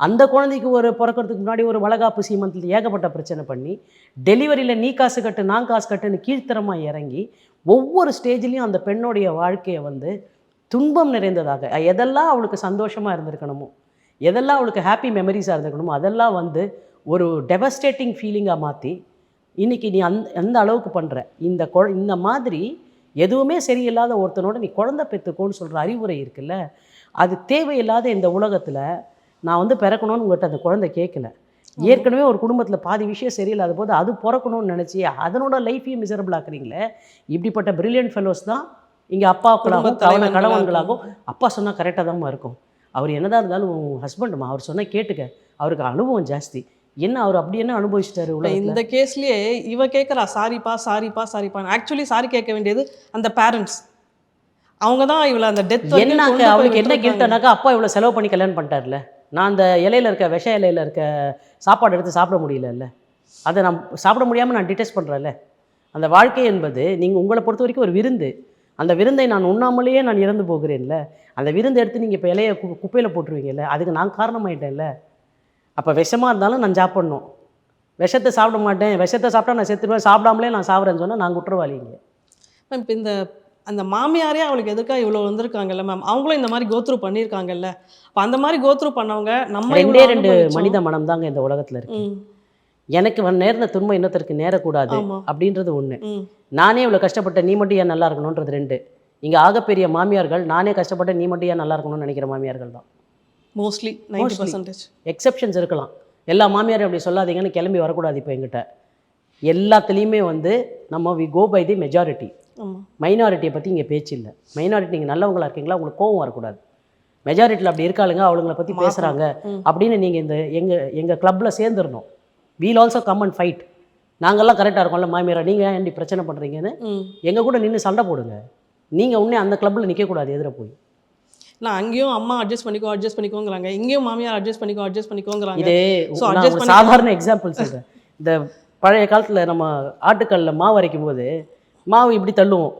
அந்த குழந்தைக்கு பிறக்கிறதுக்கு முன்னாடி ஒரு வளகாப்பு சீமந்தத்தில் ஏகப்பட்ட பிரச்சனை பண்ணி, டெலிவரியில் நீ காசு கட்டு நான் காசு கட்டுன்னு கீழ்த்தரமாக இறங்கி ஒவ்வொரு ஸ்டேஜ்லேயும் அந்த பெண்ணுடைய வாழ்க்கையை வந்து துன்பம் நிறைந்ததாக, எதெல்லாம் அவளுக்கு சந்தோஷமாக இருந்திருக்கணுமோ, எதெல்லாம் அவளுக்கு ஹாப்பி மெமரிஸாக இருந்திருக்கணுமோ அதெல்லாம் வந்து ஒரு டெவஸ்டேட்டிங் ஃபீலிங்காக மாற்றி இன்றைக்கி நீ அந்த அளவுக்கு பண்ணுற. இந்த மாதிரி எதுவுமே சரியில்லாத ஒருத்தனோட நீ குழந்தை பெற்றுக்கோன்னு சொல்கிற அறிவுரை இருக்குல்ல, அது தேவையில்லாத இந்த உலகத்தில். நான் வந்து பிறக்கணும்னு உங்கள்கிட்ட அந்த குழந்தை கேட்கல, ஏற்கனவே ஒரு குடும்பத்தில் பாதி விஷயம் சரியில்லாத போது அது பிறக்கணும்னு நினச்சி அதனோட லைஃப்பையும் மிசரபிள் ஆக்குறீங்களே. இப்படிப்பட்ட பிரில்லியன்ட் ஃபெல்லோஸ் தான் இங்கே அப்பாக்களாகவும் கணவன்களாகவும். அப்பா சொன்னால் கரெக்டாக தான் இருக்கும், அவர் என்னதான் இருந்தாலும் ஹஸ்பண்டுமா, அவர் சொன்னால் கேட்டுக்க, அவருக்கு அனுபவம் ஜாஸ்தி, என்ன அவர் அப்படி என்ன அனுபவிச்சிட்டாரு. இந்த கேஸ்லயே இவ கேட்குறா சாரிப்பா சாரிப்பா சாரிப்பா. ஆக்சுவலி சாரி கேட்க வேண்டியது அந்த பேரண்ட்ஸ். அவங்க தான் இவ்வளோ அந்த டெத் என்னாக்க அவளுக்கு என்ன கில்ட்டானாக்கா, அப்பா இவ்வளோ செலவு பண்ணி கல்யாணம் பண்ணிட்டார்ல, நான் அந்த இலையில் இருக்க விஷ இலையில் இருக்க சாப்பாடு எடுத்து சாப்பிட முடியல, அதை நான் சாப்பிட முடியாமல் நான் டிடெஸ்ட் பண்ணுறேன்ல. அந்த வாழ்க்கை என்பது நீங்கள் உங்களை பொறுத்த வரைக்கும் ஒரு விருந்து, அந்த விருந்தை நான் உண்ணாமலேயே நான் இறந்து போகிறேன்ல, அந்த விருந்து எடுத்து நீங்கள் இப்போ இலையை குப்பையில் போட்டுருவீங்கல்ல, அதுக்கு நான் காரணமாயிட்டேன்ல. அப்போ விஷமாக இருந்தாலும் நான் சாப்பிட்ணும், விஷத்தை சாப்பிட மாட்டேன், விஷத்தை சாப்பிட்டா நான் செத்துருவேன், சாப்பிடாமலே நான் சாப்பிட்றேன்னு சொன்னால் நான் குற்றவாளிங்க. மேம் இப்போ அந்த மாமியாரே அவளுக்கு எதுக்காக இவ்வளோ வந்திருக்காங்கல்ல மேம், அவங்களும் இந்த மாதிரி கோத்ரூ பண்ணியிருக்காங்கல்ல. அப்போ அந்த மாதிரி கோத்ரூ பண்ணவங்க நம்ம 2 மனித மனம் தாங்க இந்த உலகத்தில் இருக்கு. எனக்கு நேர்ந்த துன்பம் இன்னொருத்தருக்கு நேரக்கூடாது அப்படின்றது ஒன்று, நானே இவ்வளோ கஷ்டப்பட்டேன் நீ மட்டும் ஏன் நல்லா இருக்கணுன்றது 2. இங்கே ஆகப்பெரிய மாமியார்கள் நானே கஷ்டப்பட்டேன் நீ மட்டும் ஏன் நல்லா இருக்கணும்னு நினைக்கிற மாமியார்கள் தான் மோஸ்ட்லி 90%. எக்ஸெப்ஷன்ஸ் இருக்கலாம், எல்லா மாமியாரும் அப்படி சொல்லாதீங்கன்னு கிளம்பி வரக்கூடாது. இப்போ எங்கிட்ட எல்லாத்துலேயுமே வந்து நம்ம we go by the majority. மைனாரிட்டியை பற்றி இங்கே பேச்சு இல்லை. மைனாரிட்டி நீங்கள் நல்லவங்களா இருக்கீங்களா, உங்களுக்கு கோவம் வரக்கூடாது. மெஜாரிட்டியில் அப்படி இருக்காளுங்க, அவளுங்களை பற்றி பேசுகிறாங்க அப்படின்னு நீங்கள் எங்கள் கிளப்பில் சேர்ந்துடணும். We'll also come and fight. நாங்கள்லாம் கரெக்டாக இருக்கோம்ல மாமியாரா, நீங்கள் ஏன் இப்படி பிரச்சனை பண்ணுறீங்கன்னு எங்கள் கூட நின்று சண்டை போடுங்க. நீங்கள் உடனே அந்த கிளப்பில் நிற்கக்கூடாது எதிர போய். நான் அங்கேயும் அம்மா அட்ஜஸ்ட் பண்ணிக்கோங்கிறாங்க, இங்கேயும் மாமியார் அட்ஜஸ்ட் பண்ணிக்கோங்கிறாங்க. இதே நான் ஒரு சாதாரண எக்ஸாம்பிள் சொல்கிறேன். இந்த பழைய காலத்தில் நம்ம ஆட்டுக்கல்லில் மாவு அரைக்கும் போது மாவு இப்படி தள்ளுவோம்,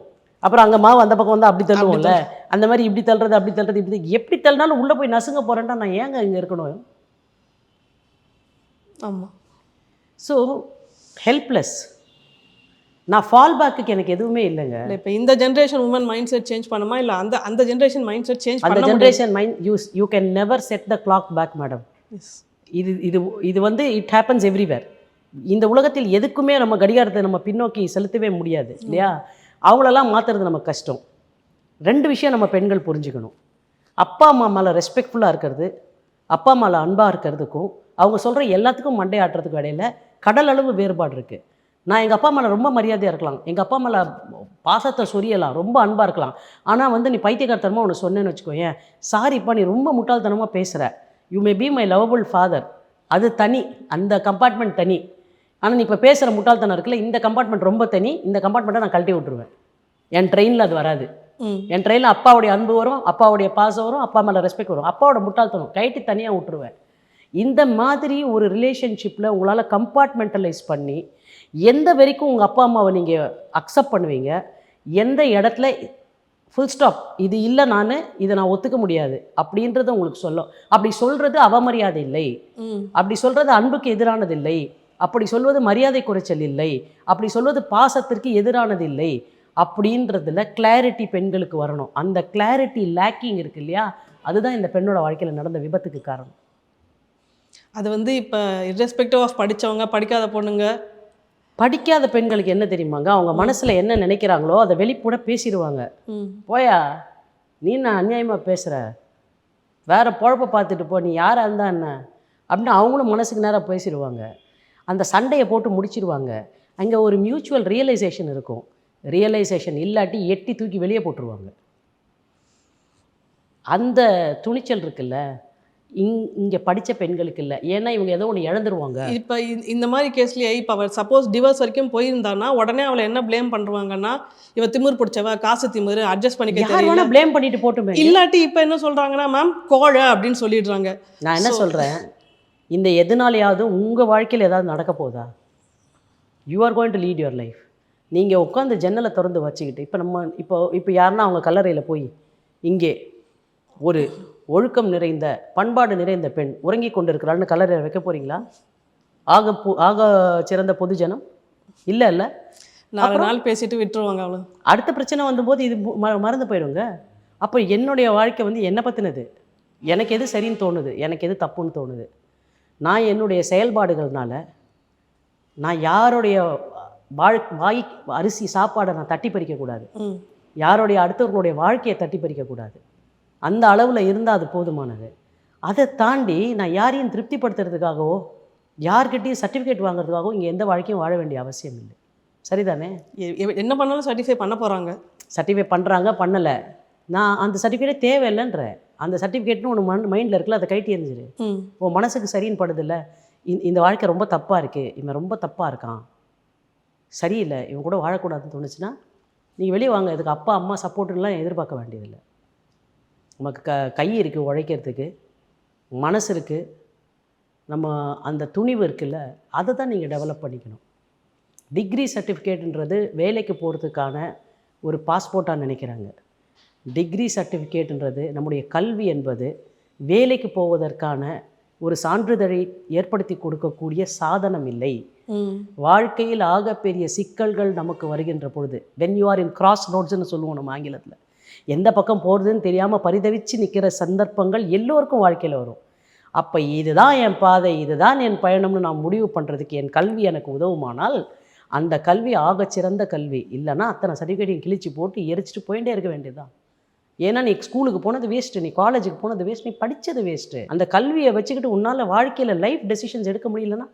அப்புறம் அங்கே மாவு அந்த பக்கம் வந்து அப்படி தள்ளுவோம்ல, அந்த மாதிரி இப்படி தள்ளுறது இப்படி எப்படி தள்ளினாலும் உள்ளே போய் நசுங்க போகிறேன்டா நான் ஏங்க இங்கே இருக்கணும்? ஆமாம். So helpless. நான் ஃபால் பேக்குக்கு எனக்கு எதுவுமே இல்லைங்க. இப்போ இந்த generation woman mindset change பண்ணுமா, இல்லை அந்த ஜென்ரேஷன் மைண்ட் செட் சேஞ்ச் அந்த generation mind you can never set the clock back madam. இது இது இது வந்து இட் ஹேப்பன்ஸ் எவ்ரிவேர். இந்த உலகத்தில் எதுக்குமே நம்ம கடிகாரத்தை நம்ம பின்னோக்கி செலுத்தவே முடியாது இல்லையா? அவங்களெல்லாம் மாற்றுறது நமக்கு கஷ்டம். 2 விஷயம் நம்ம பெண்கள் புரிஞ்சுக்கணும். அப்பா அம்மா மேலே ரெஸ்பெக்ட்ஃபுல்லாக இருக்கிறது, அப்பா மேலே அன்பாக இருக்கிறதுக்கும் அவங்க சொல்கிற எல்லாத்துக்கும் மண்டை ஆட்டுறதுக்கும் இடையில கடல் அளவு வேறுபாடு இருக்குது. நான் எங்கள் அப்பா மேலே ரொம்ப மரியாதையாக இருக்கலாம், எங்கள் அப்பா மேலே பாசத்தை சொரியலாம், ரொம்ப அன்பாக இருக்கலாம். ஆனால் வந்து நீ பைத்தியக்காரத்தனமாக ஒன்று சொன்னேன்னு வச்சுக்கோ, ஏன் சாரிப்பா நீ ரொம்ப முட்டாள்தனமாக பேசுகிற, you may be my lovable father, அது தனி, அந்த கம்பார்ட்மெண்ட் தனி. ஆனால் நீ இப்போ பேசுகிற முட்டாள்தனம் இருக்குல்ல, இந்த கம்பார்ட்மெண்ட் ரொம்ப தனி, இந்த கம்பார்ட்மெண்ட்டை நான் கழட்டி விட்டுருவேன். என் ட்ரெயினில் அது வராது. என் ட்ரெயினில் அப்பாவுடைய அன்பு வரும், அப்பாவுடைய பாசம் வரும், அப்பா மேலே ரெஸ்பெக்ட் வரும், அப்பாவோட முட்டாள்தனம் கைட்டி தனியாக விட்டுருவேன். இந்த மாதிரி ஒரு ரிலேஷன்ஷிப்பில் உங்களால் கம்பார்ட்மெண்டலைஸ் பண்ணி எந்த வரைக்கும் உங்கள் அப்பா அம்மாவை நீங்கள் அக்செப்ட் பண்ணுவீங்க, எந்த இடத்துல ஃபுல் ஸ்டாப் இது இல்லை, இதை நான் ஒத்துக்க முடியாது அப்படின்றத உங்களுக்கு சொல்லும். அப்படி சொல்கிறது அவமரியாதை இல்லை, அப்படி சொல்கிறது அன்புக்கு எதிரானது இல்லை, அப்படி சொல்வது மரியாதை குறைச்சல் இல்லை, அப்படி சொல்வது பாசத்திற்கு எதிரானது இல்லை அப்படின்றதுல கிளாரிட்டி பெண்களுக்கு வரணும். அந்த கிளாரிட்டி லேக்கிங் இருக்கு இல்லையா, அதுதான் இந்த பெண்ணோட வாழ்க்கையில் நடந்த விபத்துக்கு காரணம். அது வந்து இப்போ இர்ரெஸ்பெக்டிவ் ஆஃப் படித்தவங்க படிக்காத பொண்ணுங்க, படிக்காத பெண்களுக்கு என்ன தெரியுமாங்க, அவங்க மனசில் என்ன நினைக்கிறாங்களோ அதை வெளிப்பட பேசிடுவாங்க. போயா நீ நான் அநியாயமாக பேசுகிற, வேறு பொழப்பை பார்த்துட்டு போ, நீ யாராக இருந்தா என்ன அப்படின்னு அவங்களும் மனசுக்கு நேராக பேசிடுவாங்க. அந்த சண்டையை போட்டு முடிச்சிடுவாங்க. அங்கே ஒரு மியூச்சுவல் ரியலைசேஷன் இருக்கும். ரியலைசேஷன் இல்லாட்டி எட்டி தூக்கி வெளியே போட்டுருவாங்க. அந்த துணிச்சல் இருக்குல்ல இங்கே படித்த பெண்களுக்கு இல்லை. ஏன்னா இவங்க ஏதோ ஒன்று இழந்துருவாங்க. இப்போ இந்த மாதிரி கேஸ்லேயே இப்போ அவள் சப்போஸ் டிவோர்ஸ் வரைக்கும் போயிருந்தான்னா உடனே அவளை என்ன ப்ளேம் பண்ணுவாங்கன்னா, இவ திமிர் பிடிச்சவ, காசு திமிர், அட்ஜஸ்ட் பண்ணிக்க தெரியல, ப்ளேம் பண்ணிட்டு போட்டுமே. இல்லாட்டி இப்போ என்ன சொல்கிறாங்கன்னா மேம் கோழை அப்படின்னு சொல்லிடுறாங்க. நான் என்ன சொல்கிறேன், இந்த எதுனாலையாவது உங்கள் வாழ்க்கையில் ஏதாவது நடக்க போதா? You are going to lead your life. நீங்கள் உட்காந்து ஜன்னலை திறந்து வச்சுக்கிட்டு இப்போ யாருன்னா அவங்க கல்லறையில் போய் இங்கே ஒரு ஒழுக்கம் நிறைந்த பண்பாடு நிறைந்த பெண் உறங்கி கொண்டு இருக்கிறாள்னு கல்லறையில் வைக்க போகிறீங்களா? ஆக சிறந்த பொதுஜனம் இல்லை. 4 நாள் பேசிட்டு விட்டுருவாங்க. அவ்வளோ அடுத்த பிரச்சனை வந்தபோது இது மறந்து போயிடுங்க. அப்போ என்னுடைய வாழ்க்கை வந்து என்னை பற்றினது, எனக்கு எது சரின்னு தோணுது, எனக்கு எது தப்புன்னு தோணுது. நான் என்னுடைய செயல்பாடுகள்னால நான் யாருடைய வாய் அரிசி சாப்பாடை நான் தட்டி பறிக்கக்கூடாது, யாருடைய அடுத்தவர்களுடைய வாழ்க்கையை தட்டி பறிக்கக்கூடாது. அந்த அளவில் இருந்தால் அது போதுமானது. அதை தாண்டி நான் யாரையும் திருப்திப்படுத்துறதுக்காகவோ யார்கிட்டையும் சர்டிஃபிகேட் வாங்குறதுக்காகவோ இங்கே எந்த வாழ்க்கையும் வாழ வேண்டிய அவசியம் இல்லை. சரிதானே? என்ன பண்ணாலும் சர்டிஃபை பண்ண போகிறாங்க, சர்டிஃபை பண்ணுறாங்க, பண்ணலை. நான் அந்த சர்டிஃபிகேட்டே தேவையில்லைன்ற, அந்த சர்டிஃபிகேட்னு ஒன்று மைண்டில் இருக்குல்ல, அதை கைட்டி எறிஞ்சிரு. உன் மனசுக்கு சரின்னு படுதில்ல, இந்த வாழ்க்கை ரொம்ப தப்பாக இருக்குது, இவன் ரொம்ப தப்பாக இருக்கான், சரியில்லை, இவன் கூட வாழக்கூடாதுன்னு தோணுச்சுன்னா நீங்கள் வெளியே வாங்க. இதுக்கு அப்பா அம்மா சப்போர்ட்டுலாம் எதிர்பார்க்க வேண்டியதில்லை. நமக்கு கை இருக்குது உழைக்கிறதுக்கு, மனசு இருக்குது, நம்ம அந்த துணிவு இருக்குல்ல, அதை தான் நீங்கள் டெவலப் பண்ணிக்கணும். டிகிரி சர்டிஃபிகேட்டுன்றது வேலைக்கு போகிறதுக்கான ஒரு பாஸ்போர்ட்டாக நினைக்கிறாங்க. டிகிரி சர்டிஃபிகேட்டுன்றது நம்முடைய கல்வி என்பது வேலைக்கு போவதற்கான ஒரு சான்றிதழை ஏற்படுத்தி கொடுக்கக்கூடிய சாதனம் இல்லை. வாழ்க்கையில் ஆகப்பெரிய சிக்கல்கள் நமக்கு வருகின்ற பொழுது, when you are in cross ரோட்ஸ்ன்னு சொல்லுவோம் நம்ம ஆங்கிலத்தில், எந்த பக்கம் போகிறதுன்னு தெரியாமல் பரிதவிச்சு நிற்கிற சந்தர்ப்பங்கள் எல்லோருக்கும் வாழ்க்கையில் வரும். அப்போ இதுதான் என் பாதை, இதுதான் என் பயணம்னு நான் முடிவு பண்ணுறதுக்கு என் கல்வி எனக்கு உதவுமானால் அந்த கல்வி ஆகச்சிறந்த கல்வி. இல்லைனா அத்தனை சர்டிஃபிகேட்டையும் கிழிச்சு போட்டு எரிச்சிட்டு போயிட்டே இருக்க வேண்டியதுதான். ஏன்னா நீ ஸ்கூலுக்கு போனது வேஸ்ட்டு, நீ காலேஜுக்கு போனது வேஸ்ட், நீ படித்தது வேஸ்ட்டு. அந்த கல்வியை வச்சுக்கிட்டு உன்னால் வாழ்க்கையில் லைஃப் டெசிஷன்ஸ் எடுக்க முடியலன்னா,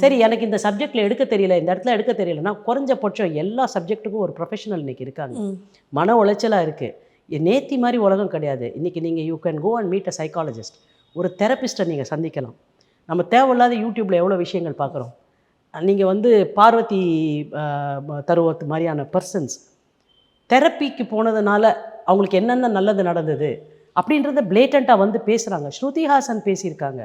சரி எனக்கு இந்த சப்ஜெக்டில் எடுக்க தெரியல, இந்த இடத்துல எடுக்க தெரியலன்னா, குறைஞ்சபட்சம் எல்லா சப்ஜெக்ட்டுக்கும் ஒரு ப்ரொஃபஷனல் இன்றைக்கி இருக்காங்க. மன உளைச்சலாக இருக்குது, நேத்தி மாதிரி உலகம் கிடையாது. இன்றைக்கி நீங்கள் you can go and meet a psychologist, ஒரு தெரபிஸ்ட்டை நீங்கள் சந்திக்கலாம். நம்ம தேவையில்லாத யூடியூப்பில் எவ்வளோ விஷயங்கள் பார்க்குறோம். நீங்கள் வந்து பார்வதி தருவத் மாதிரியான பர்சன்ஸ் தெரப்பிக்கு போனதுனால அவங்களுக்கு என்னென்ன நல்லது நடந்தது அப்படின்றத பிளேட்டண்ட்டாக வந்து பேசுகிறாங்க. ஸ்ருதிஹாசன் பேசியிருக்காங்க.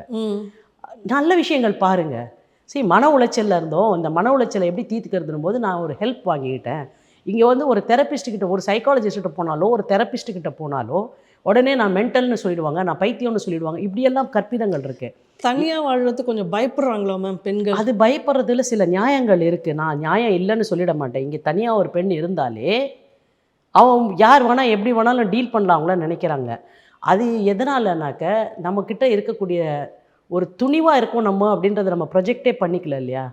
நல்ல விஷயங்கள் பாருங்கள். சரி, மன உளைச்சலில் இருந்தோம், இந்த மன உளைச்சலை எப்படி தீர்த்துக்கிறதுனும் போது நான் ஒரு ஹெல்ப் வாங்கிக்கிட்டேன். இங்கே வந்து ஒரு தெரப்பிஸ்ட்டுக்கிட்ட, ஒரு சைக்காலஜிஸ்ட்கிட்ட போனாலோ, ஒரு தெரப்பிஸ்ட்டுக்கிட்ட போனாலோ உடனே நான் மென்டல்னு சொல்லிடுவாங்க, நான் பைத்தியம்னு சொல்லிடுவாங்க. இப்படியெல்லாம் கற்பிதங்கள் இருக்குது. தனியாக வாழ்றது கொஞ்சம் பயப்படுறாங்களோ மேம் பெண்கள்? அது பயப்படுறதுல சில நியாயங்கள் இருக்குது. நான் நியாயம் இல்லைன்னு சொல்லிட மாட்டேன். இங்கே தனியாக ஒரு பெண் இருந்தாலே அவன் யார் வேணால் எப்படி வேணாலும் டீல் பண்ணலாம் அவங்களாம் நினைக்கிறாங்க. அது எதனாலனாக்க நம்மக்கிட்ட இருக்கக்கூடிய ஒரு துணிவாக இருக்கும் நம்ம அப்படின்றத நம்ம ப்ரொஜெக்டே பண்ணிக்கல இல்லையா.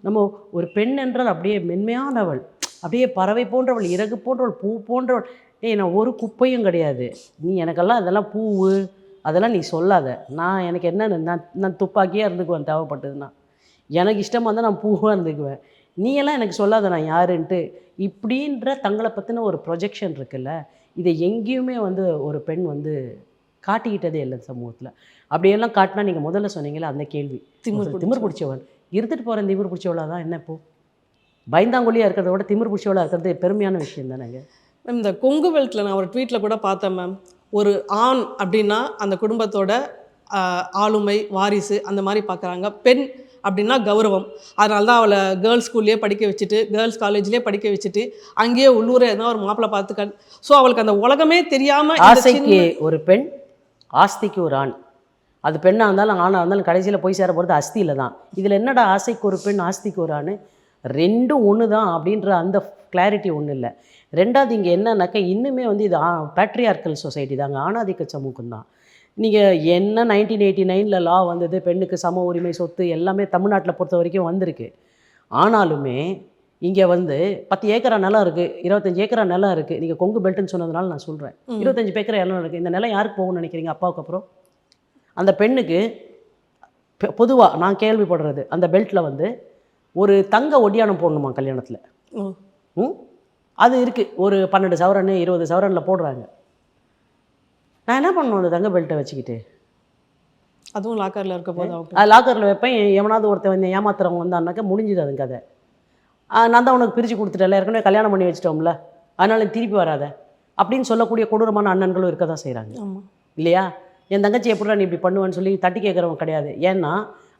நம்ம ஒரு பெண் என்றால் அப்படியே மென்மையானவள், அப்படியே பறவை போன்றவள், இறகு போன்றவள், பூ போன்றவள். நான் ஒரு குப்பையும் கிடையாது. நீ எனக்கெல்லாம் அதெல்லாம் பூவு அதெல்லாம் நீ சொல்லாத. நான் எனக்கு என்னன்னு நான் துப்பாக்கியாக இருந்துக்குவேன் தேவைப்பட்டதுன்னா. எனக்கு இஷ்டமாக இருந்தால் நான் பூவாக இருந்துக்குவேன். நீ எல்லாம் எனக்கு சொல்லாத நான் யாருன்ட்டு. இப்படின்ற தங்களை பற்றின ஒரு ப்ரொஜெக்ஷன் இருக்குல்ல, இதை எங்கேயுமே வந்து ஒரு பெண் வந்து காட்டிக்கிட்டதே இல்லை சமூகத்தில். அப்படியெல்லாம் காட்டினா நீங்கள் முதல்ல சொன்னீங்களே அந்த கேள்வி, திமிர் பிடிச்சவன் இருந்துட்டு போகிற திமிர் பிடிச்சவளாக தான் என்ன இப்போ? பயந்தாங்கொல்லியாக இருக்கிறத விட திமிர் பிடிச்சவளாக இருக்கிறது பெருமையான விஷயம் தானேங்க. மேம் இந்த கொங்கு பெல்ட்டில் நான் ஒரு ட்வீட்டில் கூட பார்த்தேன் மேம். ஒரு ஆண் அப்படின்னா அந்த குடும்பத்தோட ஆளுமை, வாரிசு அந்த மாதிரி பார்க்குறாங்க. பெண் அப்படின்னா கௌரவம். அதனால தான் அவளை கேர்ள்ஸ் ஸ்கூல்லேயே படிக்க வச்சுட்டு, கேர்ள்ஸ் காலேஜ்லேயே படிக்க வச்சுட்டு, அங்கேயே உள்ளூரை எதனா ஒரு மாப்பிள்ளை பார்த்துக்க. ஸோ அவளுக்கு அந்த உலகமே தெரியாமல், ஆசைக்கு ஒரு பெண், ஆஸ்திக்கு ஒரு ஆண். அது பெண்ணாக இருந்தாலும் ஆணாக இருந்தாலும் கடைசியில் போய் சேர போகிறது அஸ்தியில் தான். இதில் என்னடா ஆசைக்கு ஒரு பெண், ஆஸ்திக்கு ஒரு ஆண், ரெண்டும் ஒன்று தான் அப்படின்ற அந்த கிளாரிட்டி ஒன்றும் இல்லை. ரெண்டாவது இங்கே என்னன்னாக்கா இன்னுமே வந்து இது பேட்ரியார்க்கல் சொசைட்டி தாங்க, ஆணாதிக்க சமூகம் தான். நீங்கள் என்ன 1989 லா வந்தது, பெண்ணுக்கு சம உரிமை, சொத்து எல்லாமே தமிழ்நாட்டில் பொறுத்த வரைக்கும் வந்திருக்கு. ஆனாலுமே இங்கே வந்து 10 ஏக்கரா நிலம் இருக்குது, 25 ஏக்கரா நிலம் இருக்குது. நீங்கள் கொங்கு பெல்ட்டுன்னு சொன்னதுனால நான் சொல்கிறேன், 25 ஏக்கரா நிலம் இருக்குது. இந்த நிலம் யாருக்கு போகும்னு நினைக்கிறீங்க? அப்பாவுக்கு அப்புறம் அந்த பெண்ணுக்கு பொதுவாக நான் கேள்விப்படுறது, அந்த பெல்ட்டில் வந்து ஒரு தங்க ஒடியானம் போடணுமா கல்யாணத்தில். அது இருக்குது, ஒரு 12 சவரன் 20 சவரனில் போடுறாங்க. நான் என்ன பண்ணணும் அந்த தங்க பெல்ட்டை வச்சுக்கிட்டு? அதுவும் லாக்கரில் இருக்க போது அது லாக்கரில் வைப்பேன். எவனாவது ஒருத்தன் வந்து ஏமாத்துறவங்க வந்தான்னாக்கா முடிஞ்சுது அது கதை. நான் தான் உனக்கு பிரித்து கொடுத்துட்டேன்ல, ஏற்கனவே கல்யாணம் பண்ணி வச்சிட்டோம்ல, அதனால திருப்பி வராத அப்படின்னு சொல்லக்கூடிய கொடூரமான அண்ணன்களும் இருக்க தான் செய்கிறாங்க இல்லையா. என் தங்கச்சி எப்படிடா நீ இப்படி பண்ணுவேன்னு சொல்லி தட்டி கேட்குறவன் கிடையாது. ஏன்னா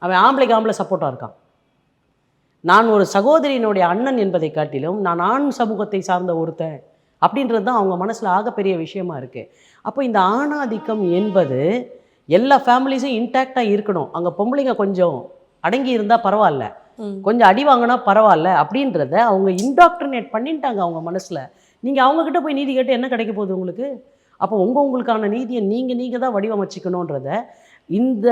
அவன் ஆம்பளைக்கு ஆம்பளை சப்போர்ட்டாக இருக்கான். நான் ஒரு சகோதரியினுடைய அண்ணன் என்பதை காட்டிலும் நான் ஆண் சமூகத்தை சார்ந்த ஒருத்தன் அப்படின்றது தான் அவங்க மனசில் ஆகப்பெரிய விஷயமா இருக்குது. அப்போ இந்த ஆணாதிக்கம் என்பது எல்லா ஃபேமிலிஸும் இன்டாக்டாக இருக்கணும். அங்கே பொம்பளைங்க கொஞ்சம் அடங்கி இருந்தால் பரவாயில்ல, கொஞ்சம் அடி வாங்கினா பரவாயில்ல அப்படின்றத அவங்க இன்டாக்ட்ரினேட் பண்ணிட்டாங்க அவங்க மனசில். நீங்கள் அவங்கக்கிட்ட போய் நீதி கேட்டு என்ன கிடைக்க போகுது உங்களுக்கு? அப்போ உங்களுக்கான நீதியை நீங்கள் தான் வடிவமைச்சிக்கணுன்றத இந்த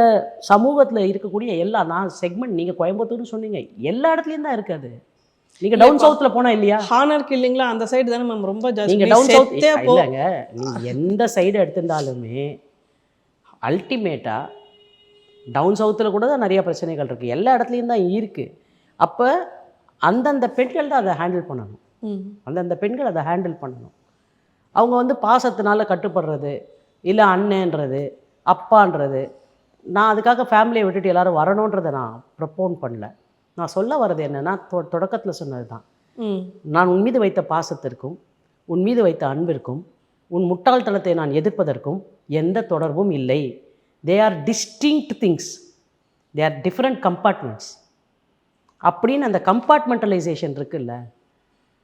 சமூகத்தில் இருக்கக்கூடிய எல்லா செக்மெண்ட், நீங்கள் கோயம்புத்தூர்னு சொன்னீங்க, எல்லா இடத்துலையும் தான் இருக்காது. நீங்கள் டவுன் சவுத்தில் போனால் இல்லையா, ஹானர் கில்லிங்லாம் அந்த சைடு தானே மேம் ரொம்ப ஜாஸ்தி. நீங்கள் டவுன் சவுத் இல்லைங்க, நீங்கள் எந்த சைடு எடுத்துட்டாலுமே அல்டிமேட்டாக டவுன் சவுத்தில் கூட தான் நிறைய பிரச்சனைகள் இருக்குது, எல்லா இடத்துலையும் தான் இருக்குது. அப்போ அந்தந்த பெண்கள் தான் அதை ஹேண்டில் பண்ணணும். அந்தந்த பெண்கள் அதை ஹேண்டில் பண்ணணும். அவங்க வந்து பாசத்தினால கட்டுப்படுறது, இல்லை அண்ணன்றது, அப்பான்றது. நான் அதுக்காக ஃபேமிலியை விட்டுட்டு எல்லோரும் வரணுன்றதை நான் ப்ரப்போன் பண்ணல. நான் சொல்ல வர்றது என்னென்னா, தொடக்கத்தில் சொன்னது தான், நான் உன் மீது வைத்த பாசத்திற்கும் உன் மீது வைத்த அன்பிற்கும் உன் முட்டாள்தனத்தை நான் எதிர்ப்பதற்கும் எந்த தொடர்பும் இல்லை. They are distinct things, they are different compartments அப்படின்னு அந்த கம்பார்ட்மெண்டலைசேஷன் இருக்குல்ல.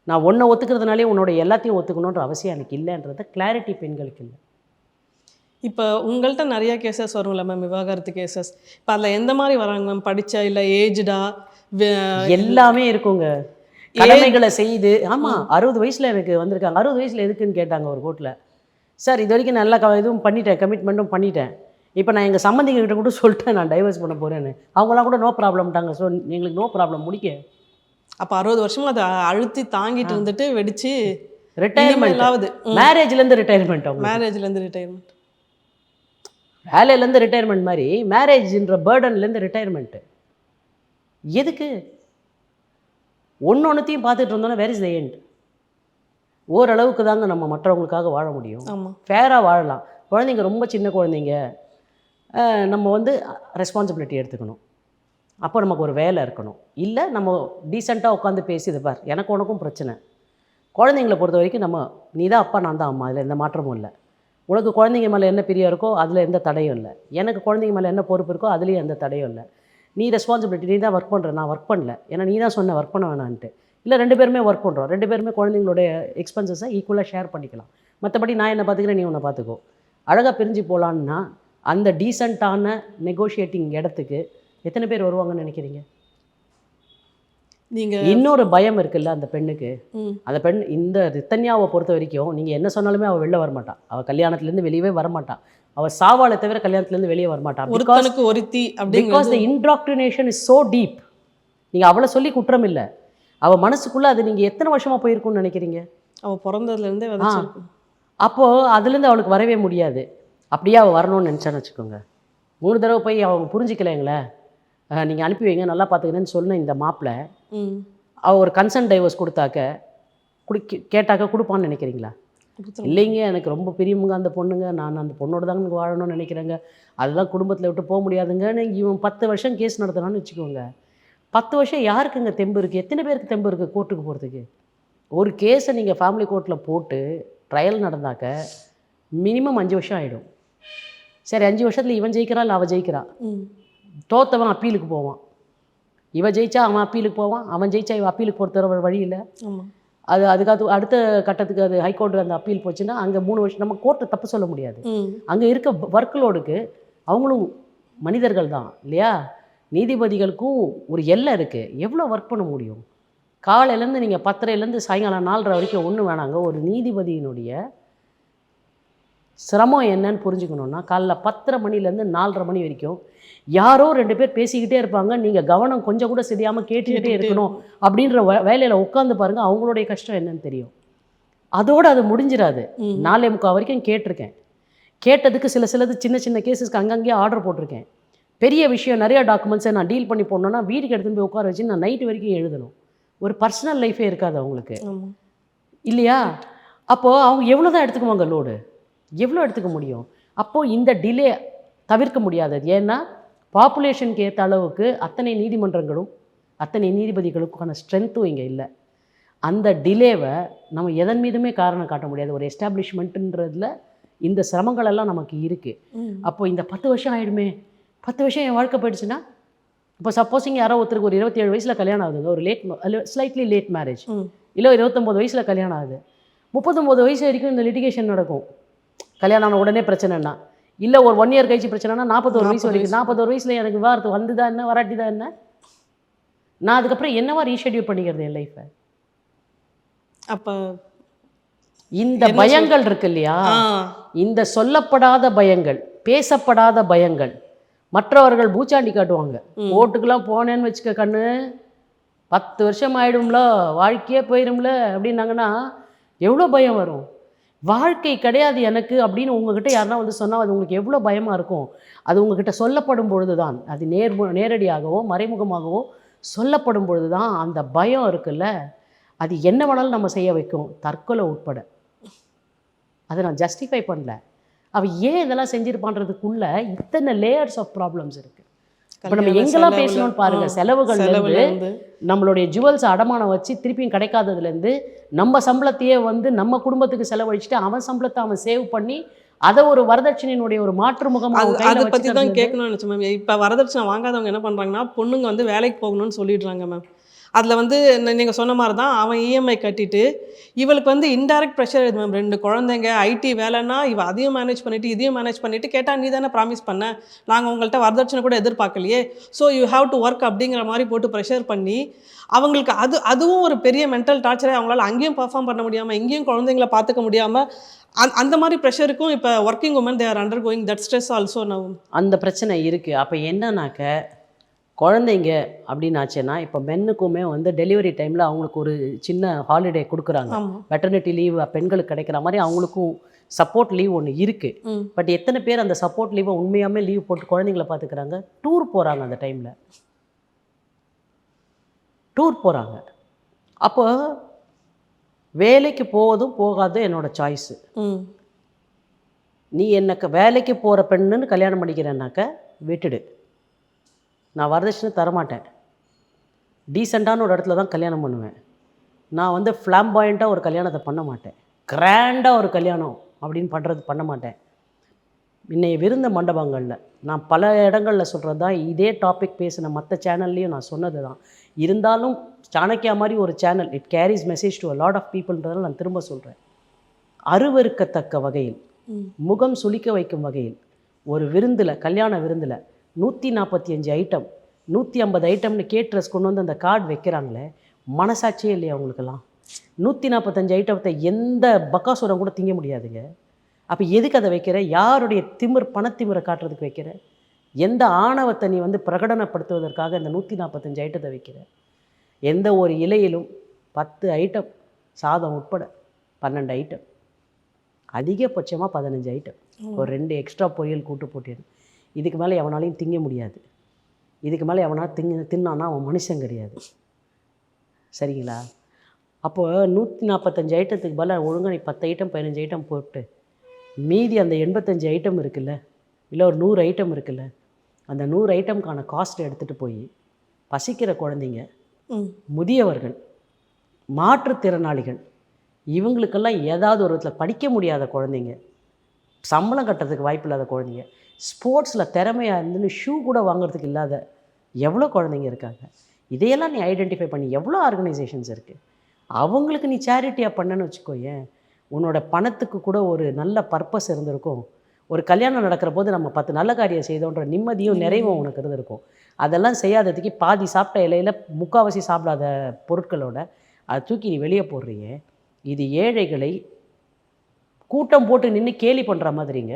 நான் ஒன்றை ஒத்துக்கிறதுனாலே உன்னோட எல்லாத்தையும் ஒத்துக்கணுன்ற அவசியம் எனக்கு இல்லைன்றத கிளாரிட்டி பெண்களுக்கு இல்லை. இப்போ உங்கள்கிட்ட நிறையா கேசஸ் வரும்ல மேம், விவாகரத்து கேசஸ். இப்போ அதில் எந்த மாதிரி வராங்க மேம்? படித்தா இல்லை ஏஜ்டா? எல்லாமே இருக்குங்க. கடமைகளை செய்து, ஆமாம் 60 வயசில் எனக்கு வந்திருக்காங்க. 60 வயசில் எதுக்குன்னு கேட்டாங்க ஒரு கோர்ட்டில். சார் இது வரைக்கும் நல்லா இதுவும் பண்ணிட்டேன், கமிட்மெண்ட்டும் பண்ணிட்டேன், இப்போ நான் எங்கள் சம்மந்திக்கிட்ட கூட சொல்லிட்டேன் நான் டைவர்ஸ் பண்ண போகிறேன்னு. அவங்களாம் கூட நோ ப்ராப்ளம்ட்டாங்க. ஸோ எங்களுக்கு நோ ப்ராப்ளம் முடிக்க. அப்போ 60 வருஷமாக அதை அழுத்தி தாங்கிட்டு இருந்துட்டு வெடிச்சு ரிட்டையர்மெண்ட் ஆகுது. மேரேஜ்லேருந்து ரிட்டையர்மெண்ட் ஆகும். மேரேஜ்லேருந்து ரிட்டையர்மெண்ட், வேலையிலேருந்து ரிட்டையர்மெண்ட் மாதிரி மேரேஜ்ன்ற பேர்டன்லேருந்து ரிட்டையர்மெண்ட்டு. எதுக்கு? ஒன்றொன்றுத்தையும் பார்த்துட்டு இருந்தோன்னா வேர் இஸ் த எண்ட்? ஓரளவுக்கு தாங்க நம்ம மற்றவங்களுக்காக வாழ முடியும். ஃபேராக வாழலாம். குழந்தைங்க ரொம்ப சின்ன குழந்தைங்க, நம்ம வந்து ரெஸ்பான்சிபிலிட்டி எடுத்துக்கணும். அப்போ நமக்கு ஒரு வேலை இருக்கணும். இல்லை நம்ம டீசெண்டாக உட்காந்து பேசி இது பார் எனக்கு உனக்கும் பிரச்சனை. குழந்தைங்கள பொறுத்த வரைக்கும் நம்ம நீ தான் அப்பா நான் தான் அம்மா, அதில் எந்த மாற்றமும் இல்லை. உனக்கு குழந்தைங்க மேலே என்ன பிரியம் இருக்கோ அதில் எந்த தடையும் இல்லை. எனக்கு குழந்தைங்க மேலே என்ன பொறுப்பு இருக்கோ அதுலேயும் எந்த தடையும் இல்லை. நீ ரெஸ்பான்சிபிலிட்டி, நீ தான் ஒர்க் பண்ணுற, நான் ஒர்க் பண்ணல, ஏன்னா நீ தான் சொன்ன ஒர்க் பண்ண வேணான்ட்டு. இல்லை 2 பேருமே ஒர்க் பண்ணுறோம், 2 பேருமே குழந்தைங்களுடைய எக்ஸ்பென்சஸை ஈக்குவலாக ஷேர் பண்ணிக்கலாம். மற்றபடி நான் என்ன பார்த்துக்கிறேன், நீ உன்னை பார்த்துக்கோ. அழகாக பிரிஞ்சு போகலான்னா அந்த டீசெண்டான நெகோஷியேட்டிங் இடத்துக்கு எத்தனை பேர் வருவாங்கன்னு நினைக்கிறீங்க? நீங்கள் இன்னொரு பயம் இருக்குல்ல அந்த பெண்ணுக்கு. அந்த பெண் இந்த ரித்தன்யாவை பொறுத்த வரைக்கும் நீங்கள் என்ன சொன்னாலுமே அவள் வெளில வரமாட்டான். அவள் கல்யாணத்துலேருந்து வெளியவே வரமாட்டான். அவள் சாவாலை தவிர கல்யாணத்துலேருந்து வெளியே வரமாட்டான். ஒருத்தனுக்கு ஒருத்தி because the indoctrination is so deep. நீங்கள் அவளை சொல்லி குற்றம் இல்லை, அவள் மனசுக்குள்ளே அது நீங்கள் எத்தனை வருஷமாக போயிருக்குன்னு நினைக்கிறீங்க? அவள் பிறந்ததுலேருந்தே விதைச்சிருக்கும். அப்போது அதுலேருந்து அவளுக்கு வரவே முடியாது. அப்படியே அவள் வரணும்னு நினச்சான்னு வச்சுக்கோங்க. 3 தடவை போய் அவங்க புரிஞ்சிக்கலைங்களே, நீங்கள் அனுப்பி வைங்க நல்லா பார்த்துக்கிறேன்னு சொன்ன இந்த மாப்பிள்ளை அவள் ஒரு கன்சென்ட் டைவர்ஸ் கொடுத்தாக்க கேட்டாக்க கொடுப்பான்னு நினைக்கிறீங்களா? இல்லைங்க, எனக்கு ரொம்ப பிரியமுங்க அந்த பொண்ணுங்க, நான் அந்த பொண்ணோட தாங்க எனக்கு வாழணும்னு நினைக்கிறேங்க, அதுதான் குடும்பத்தில் விட்டு போக முடியாதுங்கன்னு இவன் 10 வருஷம் கேஸ் நடத்தினான்னு வச்சுக்கோங்க. 10 வருஷம் யாருக்குங்க தெம்பு இருக்குது? எத்தனை பேருக்கு தெம்பு இருக்குது கோர்ட்டுக்கு போகிறதுக்கு? ஒரு கேஸை நீங்கள் ஃபேமிலி கோர்ட்டில் போட்டு ட்ரையல் நடந்தாக்க மினிமம் 5 வருஷம் ஆகிடும். சரி, 5 வருஷத்தில் இவன் ஜெயிக்கிறா இல்லை அவள் ஜெயிக்கிறா? தோத்தவன் அப்பீலுக்கு போவான், இவன் ஜெயிச்சா அவன் அப்பீலுக்கு போவான், அவன் ஜெயிச்சா இவன் அப்பீலுக்கு பொறுத்தவரை வழி இல்லை. அதுக்காக அடுத்த கட்டத்துக்கு அது ஹைகோர்ட்டு அந்த அப்பீல் போச்சுன்னா அங்கே 3 வருஷம். நம்ம கோர்ட்டை தப்பு சொல்ல முடியாது. அங்கே இருக்க ஒர்க்லோடுக்கு அவங்களும் மனிதர்கள் தான் இல்லையா? நீதிபதிகளுக்கும் ஒரு எல்லை இருக்குது. எவ்வளோ ஒர்க் பண்ண முடியும்? காலையிலேருந்து நீங்கள் 10:30லேருந்து சாயங்காலம் 4:30 வரைக்கும் ஒன்றும் வேணாங்க. ஒரு நீதிபதியினுடைய சிரமம் என்னன்னு புரிஞ்சுக்கணுன்னா, காலைல 10:30 மணிலேருந்து 4:30 மணி வரைக்கும் யாரோ 2 பேர் பேசிக்கிட்டே இருப்பாங்க. நீங்கள் கவனம் கொஞ்சம் கூட சரியாமல் கேட்டுக்கிட்டே இருக்கணும் அப்படின்ற வேலையில் உட்காந்து பாருங்கள், அவங்களுடைய கஷ்டம் என்னன்னு தெரியும். அதோடு அது முடிஞ்சிடாது. 4:45 வரைக்கும் கேட்டிருக்கேன். கேட்டதுக்கு சிலது சின்ன சின்ன கேஸஸ்க்கு அங்கங்கேயே ஆர்டர் போட்டிருக்கேன். பெரிய விஷயம் நிறையா டாக்குமெண்ட்ஸை நான் டீல் பண்ணி போடணுன்னா வீட்டுக்கு எடுத்துகிட்டு போய் உட்கார வச்சு நான் நைட்டு வரைக்கும் எழுதணும். ஒரு பர்சனல் லைஃபே இருக்காது அவங்களுக்கு இல்லையா? அப்போது அவங்க எவ்வளோ தான் எடுத்துக்குவாங்க லோடு? எவ்வளோ எடுத்துக்க முடியும்? அப்போது இந்த டிலே தவிர்க்க முடியாதது. ஏன்னா பாப்புலேஷனுக்கு ஏற்ற அளவுக்கு அத்தனை நீதிமன்றங்களும் அத்தனை நீதிபதிகளுக்கான ஸ்ட்ரென்த்தும் இங்கே இல்லை. அந்த டிலேவை நம்ம எதன் மீதுமே காரணம் காட்ட முடியாது. ஒரு எஸ்டாப்ளிஷ்மெண்ட்டுன்றதுல இந்த சிரமங்களெல்லாம் நமக்கு இருக்குது. அப்போது இந்த 10 வருஷம் ஆகிடுமே, 10 வருஷம் என் வாழ்க்கை போயிடுச்சுன்னா, இப்போ சப்போஸிங் யாரோ ஒருத்தருக்கு ஒரு 27 வயசில் கல்யாணம் ஆகுதுங்க, ஒரு ஸ்லைட்லி லேட் மேரேஜ், இல்லை 29 வயசில் கல்யாணம் ஆகுது, 39 வயசு வரைக்கும் இந்த லிட்டிகேஷன் நடக்கும். கல்யாணம் ஆன உடனே பிரச்சனைனா, இல்லை ஒரு 1 இயர் கழிச்சு பிரச்சனைனா 41 வயசு வரைக்கும். 41 வயசில் எனக்கு விவாகரத்து வந்துதா என்ன, வராட்டி தான் என்ன? நான் அதுக்கப்புறம் என்னவா ரீஷெட்யூல் பண்ணிக்கிறது என் லைஃப்பை? அப்போ இந்த பயங்கள் இருக்கு இல்லையா, இந்த சொல்லப்படாத பயங்கள், பேசப்படாத பயங்கள், மற்றவர்கள் பூச்சாண்டி காட்டுவாங்க. ஓட்டுக்கெல்லாம் போனேன்னு வச்சுக்க கண்ணு 10 வருஷம் ஆகிடும்ல, வாழ்க்கையே போயிடும்ல அப்படின்னாங்கன்னா எவ்வளோ பயம் வரும்? வாழ்க்கை கிடையாது எனக்கு அப்படின்னு உங்ககிட்ட யாருன்னா வந்து சொன்னால் அது உங்களுக்கு எவ்வளோ பயமாக இருக்கும்? அது உங்ககிட்ட சொல்லப்படும் பொழுது தான், அது நேரடியாகவோ மறைமுகமாகவோ சொல்லப்படும் பொழுது தான் அந்த பயம் இருக்குல்ல, அது என்ன வேணாலும் நம்ம செய்ய வைக்கும், தற்கொலை உட்பட. அதை நான் ஜஸ்டிஃபை பண்ணல. அவள் ஏன் இதெல்லாம் செஞ்சிருப்பான்றதுக்குள்ள இத்தனை லேயர்ஸ் ஆஃப் ப்ராப்ளம்ஸ் இருக்குது. இப்போ நம்ம எங்கெல்லாம் பேசணும்னு பாருங்கள். செலவுகள்லேருந்து, நம்மளுடைய ஜுவல்ஸ் அடமானம் வச்சு திருப்பியும் கிடைக்காததுலேருந்து, நம்ம சம்பளத்தையே வந்து நம்ம குடும்பத்துக்கு செலவழிச்சுட்டு அவன் சம்பளத்தை அவன் சேவ் பண்ணி அதை ஒரு வரதட்சணையினுடைய ஒரு மாற்று முகமாக அதை பற்றி தான் கேட்கணும்னு நினச்சேன் மேம். இப்போ வரதட்சணை வாங்காதவங்க என்ன பண்ணுறாங்கன்னா, பொண்ணுங்க வந்து வேலைக்கு போகணும்னு சொல்லிடுறாங்க மேம். அதில் வந்து நீங்கள் சொன்ன மாதிரி தான் அவன் இஎம்ஐ கட்டிட்டு இவளுக்கு வந்து இன்டைரக்ட் ப்ரெஷர் இது மேம். 2 குழந்தைங்க, ஐடி வேலைன்னா இவள் அதையும் மேனேஜ் பண்ணிவிட்டு இதையும் மேனேஜ் பண்ணிவிட்டு கேட்டால் நீ தானே ப்ராமிஸ் பண்ண, நாங்கள் உங்கள்கிட்ட வரதட்சணை கூட எதிர்பார்க்கலையே, so you have to work அப்படிங்கிற மாதிரி போட்டு ப்ரெஷர் பண்ணி அவங்களுக்கு அதுவும் ஒரு பெரிய மென்டல் டார்ச்சரே. அவங்களால அங்கேயும் பர்ஃபார்ம் பண்ண முடியாமல் இங்கேயும் குழந்தைங்கள பார்த்துக்க முடியாமல் அந்த மாதிரி ப்ரெஷருக்கும் இப்போ working woman they are undergoing that stress also. நான் அந்த பிரச்சனை இருக்குது. அப்போ என்னன்னாக்க குழந்தைங்க அப்படின்னாச்சுன்னா, இப்போ மென்னுக்குமே வந்து டெலிவரி டைமில் அவங்களுக்கு ஒரு சின்ன ஹாலிடே கொடுக்குறாங்க. வெட்டர்னிட்டி லீவ் பெண்களுக்கு கிடைக்கிற மாதிரி அவங்களுக்கும் சப்போர்ட் லீவ் ஒன்று இருக்குது. பட் எத்தனை பேர் அந்த சப்போர்ட் லீவை உண்மையாமே லீவ் போட்டு குழந்தைங்கள பார்த்துக்கிறாங்க? டூர் போகிறாங்க, அந்த டைமில் டூர் போகிறாங்க. அப்போ வேலைக்கு போவதும் போகாதும் என்னோடய சாய்ஸு. நீ எனக்கு வேலைக்கு போகிற பெண்ணுன்னு கல்யாணம் பண்ணிக்கிறேன்னாக்க விட்டுடு. நான் வரதட்சணை தரமாட்டேன். டீசெண்டான ஒரு இடத்துல தான் கல்யாணம் பண்ணுவேன். நான் வந்து ஃப்ளாம்பாயண்ட்டாக ஒரு கல்யாணத்தை பண்ண மாட்டேன். கிராண்டாக ஒரு கல்யாணம் அப்படின்னு பண்ண மாட்டேன். இன்னைய விருந்த மண்டபங்களில் நான் பல இடங்களில் சொல்கிறது தான், இதே டாபிக் பேசின மற்ற சேனல்லையும் நான் சொன்னது தான். இருந்தாலும் சாணக்கியா மாதிரி ஒரு channel, it carries message to a lot of பீப்புள்ன்றதால நான் திரும்ப சொல்கிறேன். அருவருக்கத்தக்க வகையில், முகம் சுளிக்க வைக்கும் வகையில் ஒரு விருந்தில், கல்யாண விருந்தில் 145 ஐட்டம் 150 ஐட்டம்னு கேட்ரஸ் கொண்டு வந்து அந்த கார்டு வைக்கிறாங்களே, மனசாட்சியே இல்லையா அவங்களுக்கெல்லாம்? 145 ஐட்டத்தை எந்த பக்காசுரம் கூட திங்க முடியாதுங்க. அப்போ எதுக்கு அதை வைக்கிற? யாருடைய பணத்திமிரை காட்டுறதுக்கு வைக்கிற? எந்த ஆணவத்தை நீ வந்து பிரகடனப்படுத்துவதற்காக இந்த 145 ஐட்டத்தை வைக்கிற? எந்த ஒரு இலையிலும் 10 ஐட்டம், சாதம் உட்பட 12 ஐட்டம், அதிகபட்சமாக 15 ஐட்டம், ஒரு 2 எக்ஸ்ட்ரா பொரியல் கூட்டு போட்டேன். இதுக்கு மேலே எவனாலையும் திங்க முடியாது. இதுக்கு மேலே எவனாலும் தின்னானா அவன் மனுஷன் கிடையாது. சரிங்களா? அப்போ 145 ஐட்டத்துக்கு பதிலாக ஒழுங்காக நீ 10 ஐட்டம் 15 ஐட்டம் போட்டு மீதி அந்த 85 ஐட்டம் இருக்குல்ல, இல்லை ஒரு 100 ஐட்டம் இருக்குல்ல, அந்த 100 ஐட்டம்க்கான காஸ்ட்டை எடுத்துகிட்டு போய் பசிக்கிற குழந்தைங்க, முதியவர்கள், மாற்றுத்திறனாளிகள், இவங்களுக்கெல்லாம் ஏதாவது ஒரு விதத்தில் படிக்க முடியாத குழந்தைங்க, சம்பளம் கட்டுறதுக்கு வாய்ப்பு இல்லாத குழந்தைங்க, ஸ்போர்ட்ஸில் திறமையாக இருந்துன்னு ஷூ கூட வாங்குறதுக்கு இல்லாத எவ்வளோ குழந்தைங்க இருக்காங்க. இதையெல்லாம் நீ ஐடென்டிஃபை பண்ணி எவ்வளோ ஆர்கனைசேஷன்ஸ் இருக்குது, அவங்களுக்கு நீ சேரிட்டியாக பண்ணன்னு வச்சுக்கோயேன், உன்னோட பணத்துக்கு கூட ஒரு நல்ல பர்பஸ் இருந்திருக்கும். ஒரு கல்யாணம் நடக்கிற போது நம்ம 10 நல்ல காரியம் செய்தோன்ற நிம்மதியும் நிறைவும் உனக்கு இருந்திருக்கும். அதெல்லாம் செய்யாததுக்கு பாதி சாப்பிட்ட இலையில் முக்கால்வாசி சாப்பிடாத பொருட்களோட அதை தூக்கி நீ வெளியே போடுறியே. இது ஏழைகளை கூட்டம் போட்டு நின்று கேலி பண்ணுற மாதிரிங்க.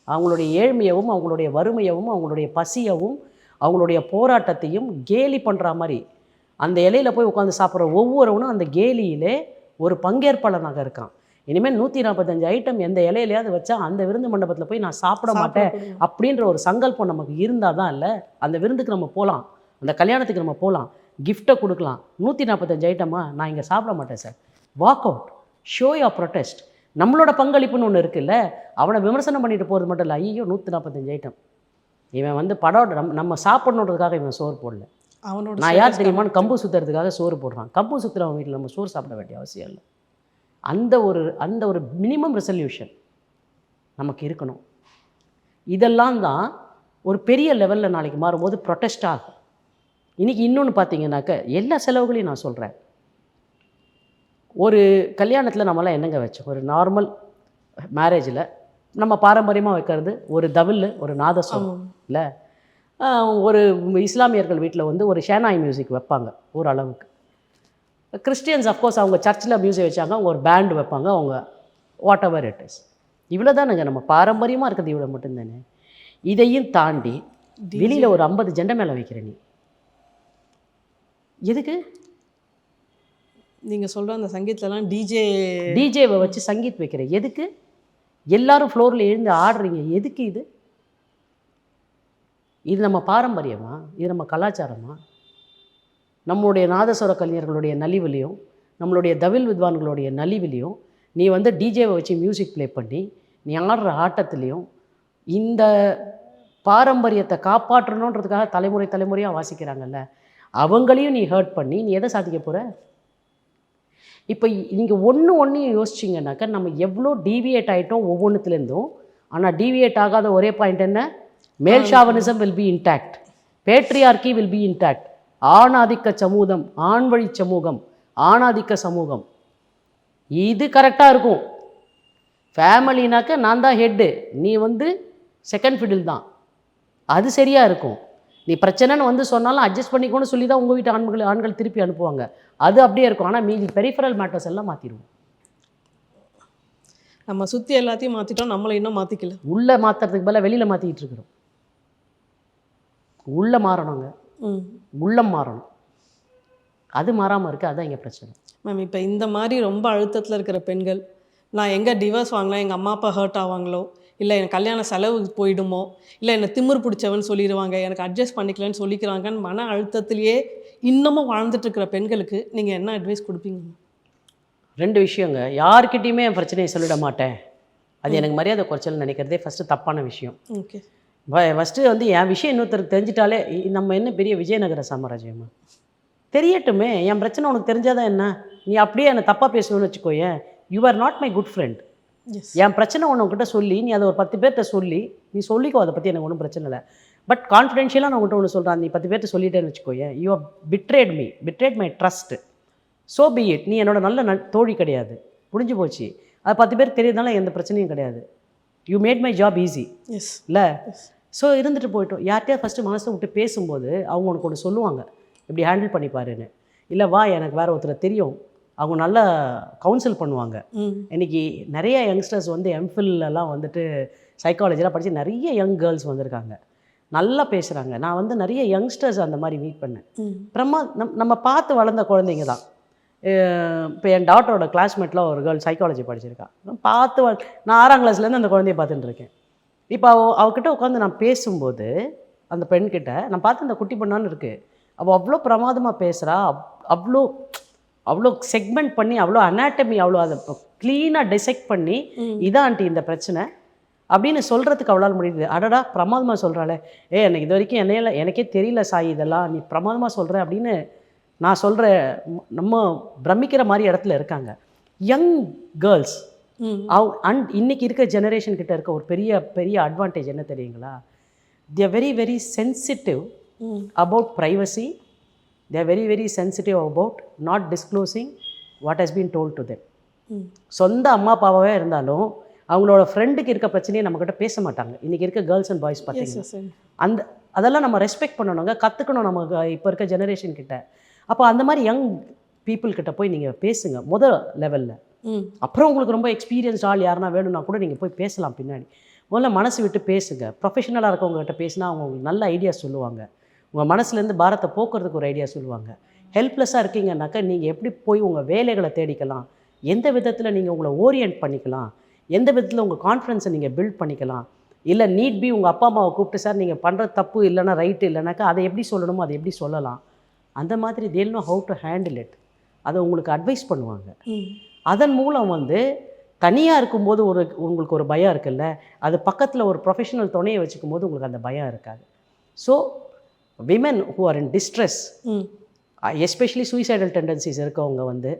அவங்களுடைய ஏழ்மையவும் அவங்களுடைய வறுமையவும் அவங்களுடைய பசியவும் அவங்களுடைய போராட்டத்தையும் கேலி பண்ணுற மாதிரி அந்த இலையில் போய் உட்காந்து சாப்பிட்ற ஒவ்வொருவனும் அந்த கேலியிலே ஒரு பங்கேற்பாளனாக இருக்கான். இனிமேல் 145 ஐட்டம் எந்த இலையிலையாவது வச்சா அந்த விருந்து மண்டபத்தில் போய் நான் சாப்பிட மாட்டேன் அப்படின்ற ஒரு சங்கல்பம் நமக்கு இருந்தால் தான் இல்லை அந்த விருந்துக்கு நம்ம போகலாம், அந்த கல்யாணத்துக்கு நம்ம போகலாம், கிஃப்ட்டை கொடுக்கலாம். 145 ஐட்டமா நான் இங்கே சாப்பிட மாட்டேன் sir, walk out, show your protest. நம்மளோட பங்களிப்புன்னு ஒன்று இருக்குல்ல, அவனை விமர்சனம் பண்ணிட்டு போகிறது மட்டும் இல்லை, ஐயோ 145 ஐட்டம், இவன் வந்து படம் நம்ம சாப்பிடணுன்றதுக்காக இவன் சோறு போடல, அவனோட நான் யார் தெரியுமான்னு கம்பு சுற்றுறதுக்காக சோறு போடுறான். கம்பு சுற்றுறவன் வீட்டில் நம்ம சோறு சாப்பிட வேண்டிய அவசியம் இல்லை. அந்த ஒரு மினிமம் ரெசல்யூஷன் நமக்கு இருக்கணும். இதெல்லாம் தான் ஒரு பெரிய லெவலில் நாளைக்கு மாறும்போது ப்ரொட்டஸ்ட் ஆகும். இன்றைக்கி இன்னொன்று பார்த்தீங்கன்னாக்க எல்லா செலவுகளையும் நான் சொல்கிறேன். ஒரு கல்யாணத்தில் நம்மளாம் என்னங்க வச்சோம்? ஒரு நார்மல் மேரேஜில் நம்ம பாரம்பரியமாக வைக்கிறது ஒரு தவில், ஒரு நாதஸ்வரம் இல்லை, ஒரு இஸ்லாமியர்கள் வீட்டில் வந்து ஒரு ஷேனாய் மியூசிக் வைப்பாங்க ஓரளவுக்கு. கிறிஸ்டியன்ஸ் அஃப்கோர்ஸ் அவங்க சர்ச்சில் மியூசிக் வச்சாங்க, அவங்க ஒரு பேண்டு வைப்பாங்க, அவங்க வாட் எவர் இட் இஸ். இவ்வளோ தானுங்க நம்ம பாரம்பரியமாக இருக்கிறது, இவ்வளோ மட்டும்தானே. இதையும் தாண்டி வெளியில் ஒரு 50 ஜெண்டை மேலே வைக்கிற நீ எதுக்கு? நீங்கள் சொல்கிற அந்த சங்கீத்லலாம் டிஜேவை வச்சு சங்கீத் வைக்கிற எதுக்கு? எல்லாரும் ஃப்ளோரில் எழுந்து ஆடுறீங்க எதுக்கு? இது நம்ம பாரம்பரியமா? இது நம்ம கலாச்சாரமா? நம்மளுடைய நாதஸ்வர கலைஞர்களுடைய நலிவிலையும் நம்மளுடைய தவில் வித்வான்களுடைய நலிவிலையும் நீ வந்து டிஜேவை வச்சு மியூசிக் ப்ளே பண்ணி நீ ஆடுற ஆட்டத்துலேயும் இந்த பாரம்பரியத்தை காப்பாற்றணுன்றதுக்காக தலைமுறையாக வாசிக்கிறாங்கல்ல, அவங்களையும் நீ ஹர்ட் பண்ணி நீ எதை சாதிக்க போகிற? இப்போ நீங்கள் ஒன்றையும் யோசிச்சிங்கன்னாக்கா நம்ம எவ்வளோ டீவியேட் ஆகிட்டோம் ஒவ்வொன்றுத்துலேருந்தும். ஆனால் டீவியேட் ஆகாத ஒரே பாயிண்ட் என்ன? Male chauvinism will be intact, patriarchy will be intact, ஆணாதிக்க சமூகம், ஆண்வழி சமூகம், ஆணாதிக்க சமூகம், இது கரெக்டாக இருக்கும். ஃபேமிலினாக்க நான் தான் ஹெட்டு, நீ வந்து செகண்ட் ஃபிடில் தான், அது சரியாக இருக்கும். நீ பிரச்சனைன்னு வந்து சொன்னாலும் அட்ஜஸ்ட் பண்ணிக்கோன்னு சொல்லி தான் உங்கள் வீட்டு ஆண்கள் திருப்பி அனுப்புவாங்க, அது அப்படியே இருக்கும். ஆனால் மீதி பெரிஃபரல் மேட்டர்ஸ் எல்லாம் மாற்றிடுவோம். நம்ம சுற்றி எல்லாத்தையும் மாற்றிட்டோம், நம்மளை இன்னும் மாற்றிக்கல. உள்ளே மாற்றுறதுக்கு பதிலாக வெளியில் மாற்றிக்கிட்டு இருக்கிறோம். உள்ளே மாறணுங்க, உள்ளம் மாறணும். அது மாறாமல் இருக்குது, அதுதான் இங்கே பிரச்சனை. மேம், இப்போ இந்த மாதிரி ரொம்ப அழுத்தத்தில் இருக்கிற பெண்கள், நான் எங்கே டிவோர்ஸ் வாங்கினா எங்கள் அம்மா அப்பா ஹர்ட் ஆவாங்களோ, இல்லை எனக்கு கல்யாண செலவு போயிடுமோ, இல்லை என்னை திமிர் பிடிச்சவன்னு சொல்லிடுவாங்க, எனக்கு அட்ஜஸ்ட் பண்ணிக்கலன்னு சொல்லிக்கிறாங்கன்னு மன அழுத்தத்திலேயே இன்னமும் வாழ்ந்துட்டுருக்கிற பெண்களுக்கு நீங்கள் என்ன அட்வைஸ் கொடுப்பீங்க? 2 விஷயங்க. யார்கிட்டையுமே என் பிரச்சனையை சொல்லிட மாட்டேன், அது எனக்கு மரியாதை குறைச்சல்னு நினைக்கிறதே ஃபஸ்ட்டு தப்பான விஷயம். ஓகே. ஃபஸ்ட்டு வந்து என் விஷயம் இன்னொருத்தருக்கு தெரிஞ்சிட்டாலே நம்ம என்ன பெரிய விஜயநகர சாம்ராஜ்யமா? தெரியட்டுமே, என் பிரச்சனை உனக்கு தெரிஞ்சாதான் என்ன? நீ அப்படியே என்னை தப்பாக பேசணும்னு வச்சுக்கோயேன், you are not my good friend. Yes. என் பிரச்சனை உன்கிட்ட சொல்லி நீ அதை ஒரு 10 பேர்கிட்ட சொல்லி நீ சொல்லிக்கோ, அதை பற்றி எனக்கு ஒன்றும் பிரச்சனை இல்லை. பட் கான்ஃபிடென்ஷியலாக நான் உங்கள்கிட்ட ஒன்று சொல்கிறேன், நீ 10 பேர்கிட்ட சொல்லிட்டேன்னு வச்சுக்கோயேன், you have betrayed my trust. So be it. நீ என்னோட நல்ல தோழி கிடையாது, முடிஞ்சு போச்சு. அது 10 பேருக்கு தெரியறதுனால எந்த பிரச்சனையும் கிடையாது. You made my job easy yes. இல்லை? ஸோ இருந்துட்டு போயிட்டோம். யார்கிட்டயா ஃபஸ்ட்டு மனசை விட்டு பேசும்போது அவங்க உனக்கு ஒன்று சொல்லுவாங்க, இப்படி ஹேண்டில் பண்ணிப்பாருன்னு. இல்லை வா, எனக்கு வேறு ஒருத்தர் தெரியும், அவங்க நல்லா கவுன்சில் பண்ணுவாங்க. இன்றைக்கி நிறைய யங்ஸ்டர்ஸ் வந்து எம்ஃபில்லாம் வந்துட்டு சைக்காலஜிலாம் படித்து நிறைய யங் கேர்ள்ஸ் வந்திருக்காங்க, நல்லா பேசுகிறாங்க. நான் வந்து நிறைய யங்ஸ்டர்ஸ் அந்த மாதிரி மீட் பண்ணேன். அப்புறமா நம்ம பார்த்து வளர்ந்த குழந்தைங்க தான். இப்போ என் டாட்டரோட கிளாஸ்மேட்டில் ஒரு கேர்ள் சைக்காலஜி படிச்சிருக்கா. பார்த்து நான் 6ஆம் கிளாஸ்லேருந்து அந்த குழந்தைய பார்த்துட்டு இருக்கேன். இப்போ அவகிட்ட உட்காந்து நான் பேசும்போது அந்த பெண்கிட்ட நான் பார்த்து அந்த குட்டி பொண்ணான்னு இருக்குது, அவள் அவ்வளோ பிரமாதமாக பேசுகிறா, அவ்வளோ அவ்வளோ செக்மெண்ட் பண்ணி, அவ்வளோ அனாட்டமி, அவ்வளோ அதை க்ளீனாக டிசெக்ட் பண்ணி, இதான் ஆண்டி இந்த பிரச்சனை அப்படின்னு சொல்கிறதுக்கு அவளால் முடியுது. அடடா பிரமாதமாக சொல்கிறாளே, எனக்கு இது வரைக்கும் எனக்கே தெரியல சாய், இதெல்லாம் நீ பிரமாதமாக சொல்கிற அப்படின்னு நான் சொல்கிற நம்ம பிரமிக்கிற மாதிரி இடத்துல இருக்காங்க யங் கேர்ள்ஸ். இன்னைக்கு இருக்க ஜெனரேஷன் கிட்ட இருக்க ஒரு பெரிய பெரிய அட்வான்டேஜ் என்ன தெரியுங்களா? they are very very sensitive about privacy. they are very very sensitive about not disclosing what has been told to them. சொந்த அம்மா அப்பாவே இருந்தாலும் அவங்களோட ஃப்ரெண்டுக்கு இருக்க பிரச்சனையை நம்மக்கிட்ட பேச மாட்டாங்க. இன்றைக்கி இருக்க கேர்ள்ஸ் அண்ட் பாய்ஸ் பார்த்தீங்கன்னா அதெல்லாம் நம்ம ரெஸ்பெக்ட் பண்ணணுங்க, கற்றுக்கணும் நம்ம இப்போ இருக்க ஜெனரேஷன் கிட்ட. அப்போ அந்த மாதிரி யங் பீப்புள் கிட்ட போய் நீங்கள் பேசுங்க முதல் லெவலில். அப்புறம் உங்களுக்கு ரொம்ப எக்ஸ்பீரியன்ஸ் ஆள் யாருன்னா வேணும்னா கூட நீங்கள் போய் பேசலாம் பின்னாடி. முதல்ல மனசு விட்டு பேசுங்க. ப்ரொஃபஷனலாக இருக்கவங்ககிட்ட பேசினா அவங்க உங்களுக்கு நல்ல ஐடியா சொல்லுவாங்க, உங்கள் மனசுலேருந்து பாரத்தை போக்குறதுக்கு ஒரு ஐடியா சொல்லுவாங்க. ஹெல்ப்லெஸ்ஸாக இருக்கீங்கன்னாக்கா நீங்கள் எப்படி போய் உங்கள் வேலைகளை தேடிக்கலாம், எந்த விதத்தில் நீங்கள் உங்களை ஓரியன்ட் பண்ணிக்கலாம், எந்த விதத்தில் உங்கள் கான்ஃபிடன்ஸை நீங்கள் பில்ட் பண்ணிக்கலாம். இல்லை நீட் பி உங்கள் அப்பா அம்மாவை கூப்பிட்டு சார் நீங்கள் பண்ணுற தப்பு இல்லைன்னா ரைட்டு இல்லைனாக்கா அதை எப்படி சொல்லணுமோ அதை எப்படி சொல்லலாம், அந்த மாதிரி they'll know how to handle it. அதை உங்களுக்கு அட்வைஸ் பண்ணுவாங்க. அதன் மூலம் வந்து தனியாக இருக்கும்போது உங்களுக்கு ஒரு பயம் இருக்குல்ல, அது பக்கத்தில் ஒரு ப்ரொஃபஷனல் துணையை வச்சுக்கும் போது உங்களுக்கு அந்த பயம் இருக்காது. So women who are in distress, especially suicidal tendencies இருக்கவங்க வந்து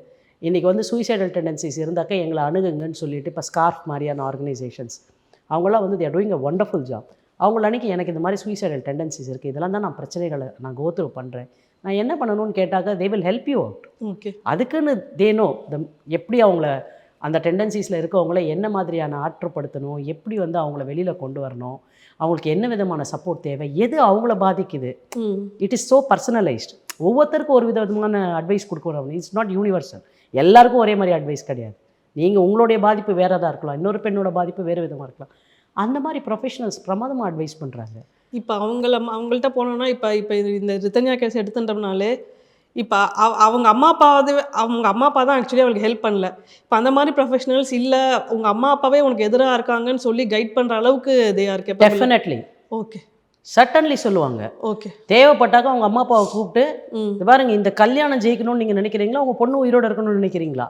இன்றைக்கி வந்து சூசைடல் டெண்டன்சிஸ் இருந்தாக்கா எங்களை அணுகுங்கன்னு சொல்லிட்டு இப்போ ஸ்கார்ஃப் மாதிரியான ஆர்கனைசேஷன்ஸ் அவங்களாம் வந்து they are doing a wonderful job. அவங்கள அன்றைக்கி எனக்கு இந்த மாதிரி சூசைடல் டெண்டன்சிஸ் இருக்குது, இதெல்லாம் தான் நான் பிரச்சனைகளை நான் கோ த்ரூ பண்ணுறேன், நான் என்ன பண்ணணும்னு கேட்டாக்க they will help you out. Okay. அதுக்குன்னு they know எப்படி அவங்கள அந்த டெண்டன்சிஸில் இருக்கவங்கள என்ன மாதிரியான ஆற்றுப்படுத்தணும், எப்படி வந்து அவங்கள வெளியில் கொண்டு வரணும், அவங்களுக்கு என்ன விதமான சப்போர்ட் தேவை, எது அவங்கள பாதிக்குது. It is so personalised. ஒவ்வொருத்தருக்கும் ஒரு விதமான அட்வைஸ் கொடுக்குறவங்க. It's not universal. எல்லாருக்கும் ஒரே மாதிரி அட்வைஸ் கிடையாது. நீங்கள் உங்களுடைய பாதிப்பு வேறு எதாக இருக்கலாம், இன்னொரு பெண்ணோட பாதிப்பு வேறு விதமாக இருக்கலாம். அந்த மாதிரி ப்ரொஃபஷனல்ஸ் பிரமாதமாக அட்வைஸ் பண்ணுறாங்க. இப்போ அவங்கள்ட்ட போனோன்னா இப்போ இந்த ரிதன்யா கேஸ் எடுத்துட்டோம்னாலே இப்போ அவங்க அம்மா அப்பா தான் ஆக்சுவலி அவளுக்கு ஹெல்ப் பண்ணல. இப்போ அந்த மாதிரி ப்ரொஃபஷனல்ஸ் இல்லை உங்கள் அம்மா அப்பாவே உனக்கு எதிராக இருக்காங்கன்னு சொல்லி கைட் பண்ணுற அளவுக்கு they are capable. Definitely. Okay. Suddenly சொல்லுவாங்க. ஓகே. தேவைப்பட்டாக்க அவங்க அம்மா அப்பாவை கூப்பிட்டு இது பாருங்க, இந்த கல்யாணம் ஜெயிக்கணும்னு நீங்கள் நினைக்கிறீங்களா, உங்கள் பொண்ணு உயிரோடு இருக்கணும்னு நினைக்கிறீங்களா,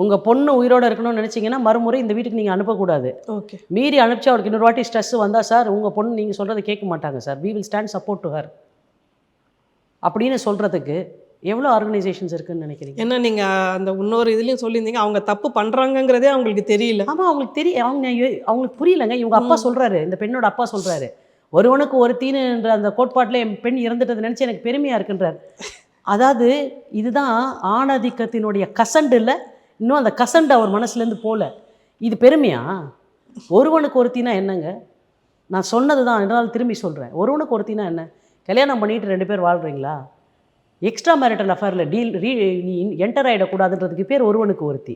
உங்கள் பொண்ணு உயிரோடு இருக்கணும்னு நினச்சிங்கன்னா மறுமுறை இந்த வீட்டுக்கு நீங்கள் அனுப்பக்கூடாது. ஓகே. மீறி அனுப்பிச்சா அவருக்கு இன்னொரு வாட்டி ஸ்ட்ரெஸ் வந்தால் சார் உங்கள் பொண்ணு நீங்கள் சொல்கிறத கேட்க மாட்டாங்க sir, we will stand support to her அப்படின்னு சொல்கிறதுக்கு எவ்வளோ ஆர்கனைசேஷன்ஸ் இருக்குதுன்னு நினைக்கிறீங்க? ஏன்னா நீங்கள் அந்த இன்னொரு இதுலேயும் சொல்லியிருந்தீங்க அவங்க தப்பு பண்ணுறாங்கங்கிறதே அவங்களுக்கு தெரியல. ஆமாம், அவங்களுக்கு அவங்களுக்கு புரியலைங்க. இவங்க அப்பா சொல்கிறாரு, இந்த பெண்ணோட அப்பா சொல்கிறாரு, ஒருவனுக்கு ஒரு தீனுன்ற அந்த கோட்பாட்டில் என் பெண் இறந்துட்டதை நினச்சி எனக்கு பெருமையாக இருக்குன்றார். அதாவது இதுதான் ஆணாதிக்கத்தினுடைய கசண்டு இல்லை, இன்னும் அந்த கசண்டு அவர் மனசுலேருந்து போகல. இது பெருமையா? ஒருவனுக்கு ஒருத்தினா என்னங்க? நான் சொன்னது தான் என்னால் திரும்பி சொல்கிறேன். ஒருவனுக்கு ஒருத்தினா என்ன? கல்யாணம் பண்ணிட்டு 2 பேர் வாழ்கிறீங்களா? எக்ஸ்ட்ரா மேரிட்டல் அஃபேரில் நீ என்டர் ஆகிடக்கூடாதுன்றதுக்கு பேர் ஒருவனுக்கு ஒருத்தி.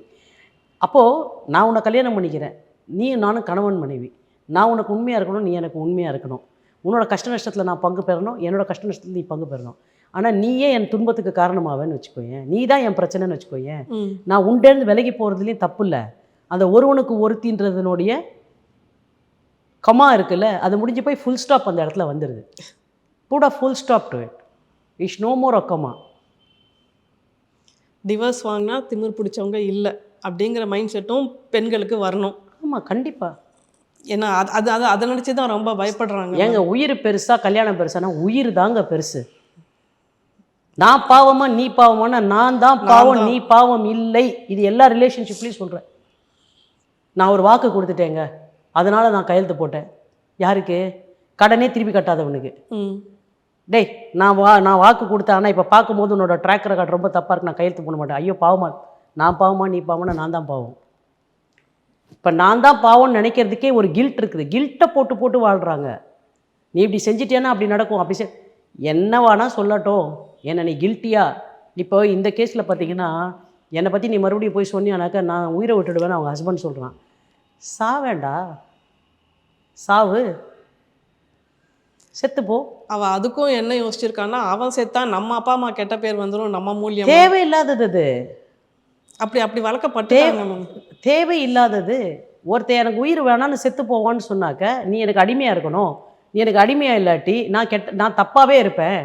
அப்போது நான் உன்னை கல்யாணம் பண்ணிக்கிறேன், நீ நானும் கணவன் மனைவி, நான் உனக்கு உண்மையாக இருக்கணும், நீ எனக்கு உண்மையாக இருக்கணும், உன்னோட கஷ்ட நஷ்டத்தில் நான் பங்கு பெறணும், என்னோட கஷ்ட நஷ்டத்தில் நீ பங்கு பெறணும். ஆனால் நீயே என் துன்பத்துக்கு காரணமாவேன்னு வச்சுக்கோயேன், நீ தான் என் பிரச்சனைன்னு வச்சுக்கோயேன். நான் உண்டேருந்து விலகி போகிறதுலேயும் தப்பு இல்லை. அந்த ஒருவனுக்கு ஒருத்தின்றதுனுடைய கமா இருக்குல்ல, அது முடிஞ்சு போய் ஃபுல் ஸ்டாப் அந்த இடத்துல வந்துடுது. put a full stop to it. It's no more a comma. Divorce வாங்கினா திமிர் பிடிச்சவங்க இல்லை அப்படிங்கிற மைண்ட் செட்டும் பெண்களுக்கு வரணும். ஆமாம், கண்டிப்பாக. ஏன்னா அது அது அதை நினச்சி தான் ரொம்ப பயப்படுறாங்க. ஏங்க உயிர் பெருசா கல்யாணம் பெருசானா உயிர் தாங்க பெருசு. நான் பாவமா நீ பாவமானா நான் தான் பாவம், நீ பாவம் இல்லை. இது எல்லா ரிலேஷன்ஷிப்லேயும் சொல்கிறேன். நான் ஒரு வாக்கு கொடுத்துட்டேங்க, அதனால நான் கையெழுத்து போட்டேன். யாருக்கு? கடனே திருப்பி கட்டாதவனுக்கு. டேய் நான் வாக்கு கொடுத்தேன், ஆனால் இப்போ பார்க்கும்போது உன்னோட ட்ராக் ரெக்கார்ட் ரொம்ப தப்பாக இருக்கு, நான் கையெழுத்து போட மாட்டேன். ஐயோ பாவமா, நான் பாவமா நீ பாவம்னா நான் தான் பாவம். இப்போ நான் தான் பாவம்னு நினைக்கிறதுக்கே ஒரு கில்ட் இருக்குது. கில்ட்டை போட்டு போட்டு வாழ்கிறாங்க. நீ இப்படி செஞ்சிட்டேன்னா அப்படி நடக்கும், அப்படி என்னவானா சொல்லட்டும், என்னை நீ கில்ட்டியா. இப்போ இந்த கேஸில் பார்த்தீங்கன்னா என்னை பற்றி நீ மறுபடியும் போய் சொன்னியானாக்கா நான் உயிரை விட்டுடுவேன்னு அவங்க ஹஸ்பண்ட் சொல்கிறான். சாவேண்டா, சாவு, செத்துப்போ. அவள் அதுக்கும் என்ன யோசிச்சிருக்கான்னா, அவன் செத்தா நம்ம அப்பா அம்மா கெட்ட பேர் வந்துடும், நம்ம மூலியம். தேவையில்லாதது அது. அப்படி வளர்க்கப்பட்டாங்க. தேவையில்லாதது. ஒருத்தர் எனக்கு உயிர் வேணான்னு செத்து போவான்னு சொன்னாக்க நீ எனக்கு அடிமையாக இருக்கணும். நீ எனக்கு அடிமையாக இல்லாட்டி நான் தப்பாகவே இருப்பேன்.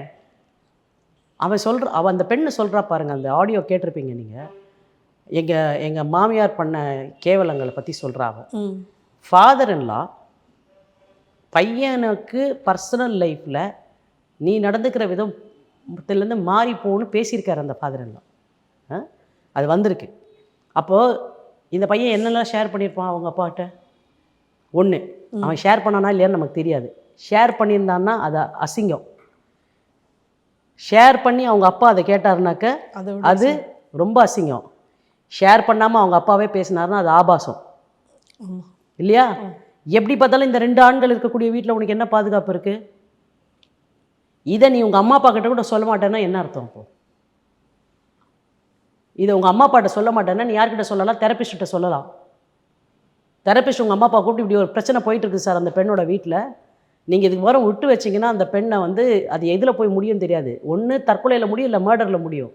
அவன் அந்த பெண்ணு சொல்கிறா பாருங்க, அந்த ஆடியோ கேட்டிருப்பீங்க நீங்கள். எங்கள் மாமியார் பண்ண கேவலங்களை பற்றி சொல்கிறா. அவன் ஃபாதர் இன்லா பையனுக்கு பர்சனல் லைஃப்பில் நீ நடந்துக்கிற விதத்துலேருந்து மாறி போகணும்னு பேசியிருக்காரு அந்த ஃபாதர் இன்லா. அது வந்திருக்கு. அப்போது இந்த பையன் என்னெல்லாம் ஷேர் பண்ணியிருப்பான் அவங்க அப்பாட்ட. ஒன்று, அவன் ஷேர் பண்ணானா இல்லையான்னு நமக்கு தெரியாது. ஷேர் பண்ணியிருந்தான்னா அது அசிங்கம். ஷேர் பண்ணி அவங்க அப்பா அதை கேட்டாருனாக்க அது ரொம்ப அசிங்கம். ஷேர் பண்ணாமல் அவங்க அப்பாவே பேசினாருன்னா அது ஆபாசம் இல்லையா? எப்படி பார்த்தாலும் இந்த 2 ஆண்கள் இருக்கக்கூடிய வீட்டில் உனக்கு என்ன பாதுகாப்பு இருக்குது? இதை நீ உங்கள் அம்மா அப்பா கிட்ட கூட சொல்ல மாட்டேன்னா என்ன அர்த்தம்? இப்போ இதை உங்கள் அம்மா அப்பாட்ட சொல்ல மாட்டேன்னா நீ யார்கிட்ட சொல்லலாம்? தெரப்பிஸ்ட்டை சொல்லலாம். தெரப்பிஸ்ட் உங்கள் அம்மா அப்பா கூப்பிட்டு இப்படி ஒரு பிரச்சனை போயிட்டு இருக்குது சார் அந்த பெண்ணோட வீட்டில், நீங்கள் இதுக்கு வர விட்டு வச்சிங்கன்னா அந்த பெண்ணை அது எதில் போய் முடியும் தெரியாது. ஒன்று தற்கொலையில் முடியும், இல்லை மர்டரில் முடியும்.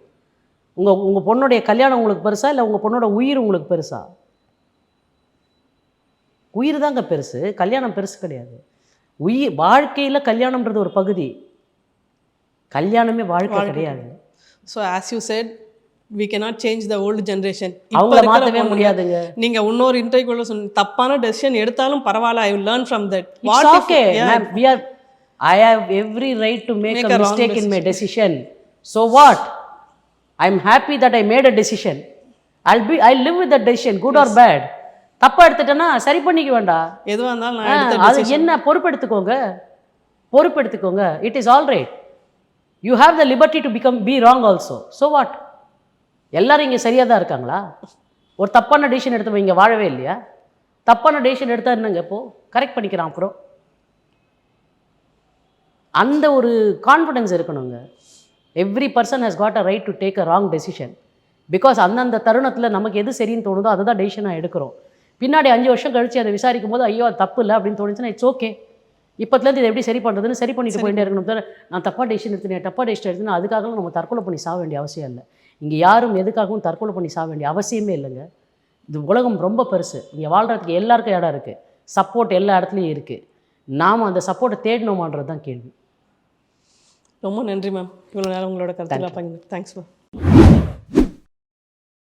உங்கள் பொண்ணுடைய கல்யாணம் உங்களுக்கு பெருசா, இல்லை உங்கள் பொண்ணோட உயிர் உங்களுக்கு பெருசா? உயிர் தாங்க பெருசு, கல்யாணம் பெருசு கிடையாது. வாழ்க்கையில் கல்யாணம்ன்றது ஒரு பகுதி, கல்யாணமே வாழ்க்கை கிடையாது. So as you said, we cannot change the old generation. அவங்கள மாற்றவே முடியாதுங்க. நீங்கள் இன்னொரு இன்டர்வியூல சொன்ன தப்பான டெசிஷன் எடுத்தாலும் பரவாயில்ல, ஐ will learn from that. It's okay. I have every right to make a mistake in my decision. So what? I'm happy that I made a decision. I'll live with that decision, good or bad. தப்பா எடுத்துட்டேன்னா சரி பண்ணிக்க வேண்டாம். எதுவாக இருந்தாலும் அது என்ன, பொறுப்பெடுத்துக்கோங்க. It is all right. You have the liberty to be wrong also. So what? எல்லாரும் இங்கே சரியாக தான் இருக்காங்களா? ஒரு தப்பான டெசிஷன் எடுத்து இங்கே வாழவே இல்லையா? தப்பான டெசிஷன் எடுத்தால் என்னங்க, இப்போது கரெக்ட் பண்ணிக்கிறான். அப்புறம் அந்த ஒரு கான்ஃபிடென்ஸ் இருக்கணுங்க. Every person has got a right to take a wrong decision. Because அந்தந்த தருணத்தில் நமக்கு எது சரின்னு தோணுதோ அதை தான் டெசிஷனாக எடுக்கிறோம். பின்னாடி 5 வருஷம் கழித்து அதை விசாரிக்கும் போது ஐயோ அது தப்பு இல்லை அப்படின்னு தோணுச்சுன்னா இட்ஸ் ஓகே. இப்போத்துலேருந்து இதை எப்படி சரி பண்ணுறதுன்னு சரி பண்ணிட்டு போயிட்டே இருக்கணும். நான் தப்பாக டெசிஷன் எடுத்துனேன் அதுக்காக நம்ம தற்கொலை பண்ணி சாக வேண்டிய அவசியம் இல்லை. இங்கே யாரும் எதுக்காகவும் தற்கொலை பண்ணி சாக வேண்டிய அவசியமே இல்லைங்க. இது உலகம் ரொம்ப பெருசு. இங்கே வாழ்கிறதுக்கு எல்லாருக்கும் இடம் இருக்குது, சப்போர்ட் எல்லா இடத்துலையும் இருக்குது. நாம் அந்த சப்போர்ட்டை தேடணுமான்றது தான் கேள்வி. ரொம்ப நன்றி மேம், இவ்வளோ நேரம் உங்களோட கருத்துக்களை பகிர்ந்து. Thanks ma'am.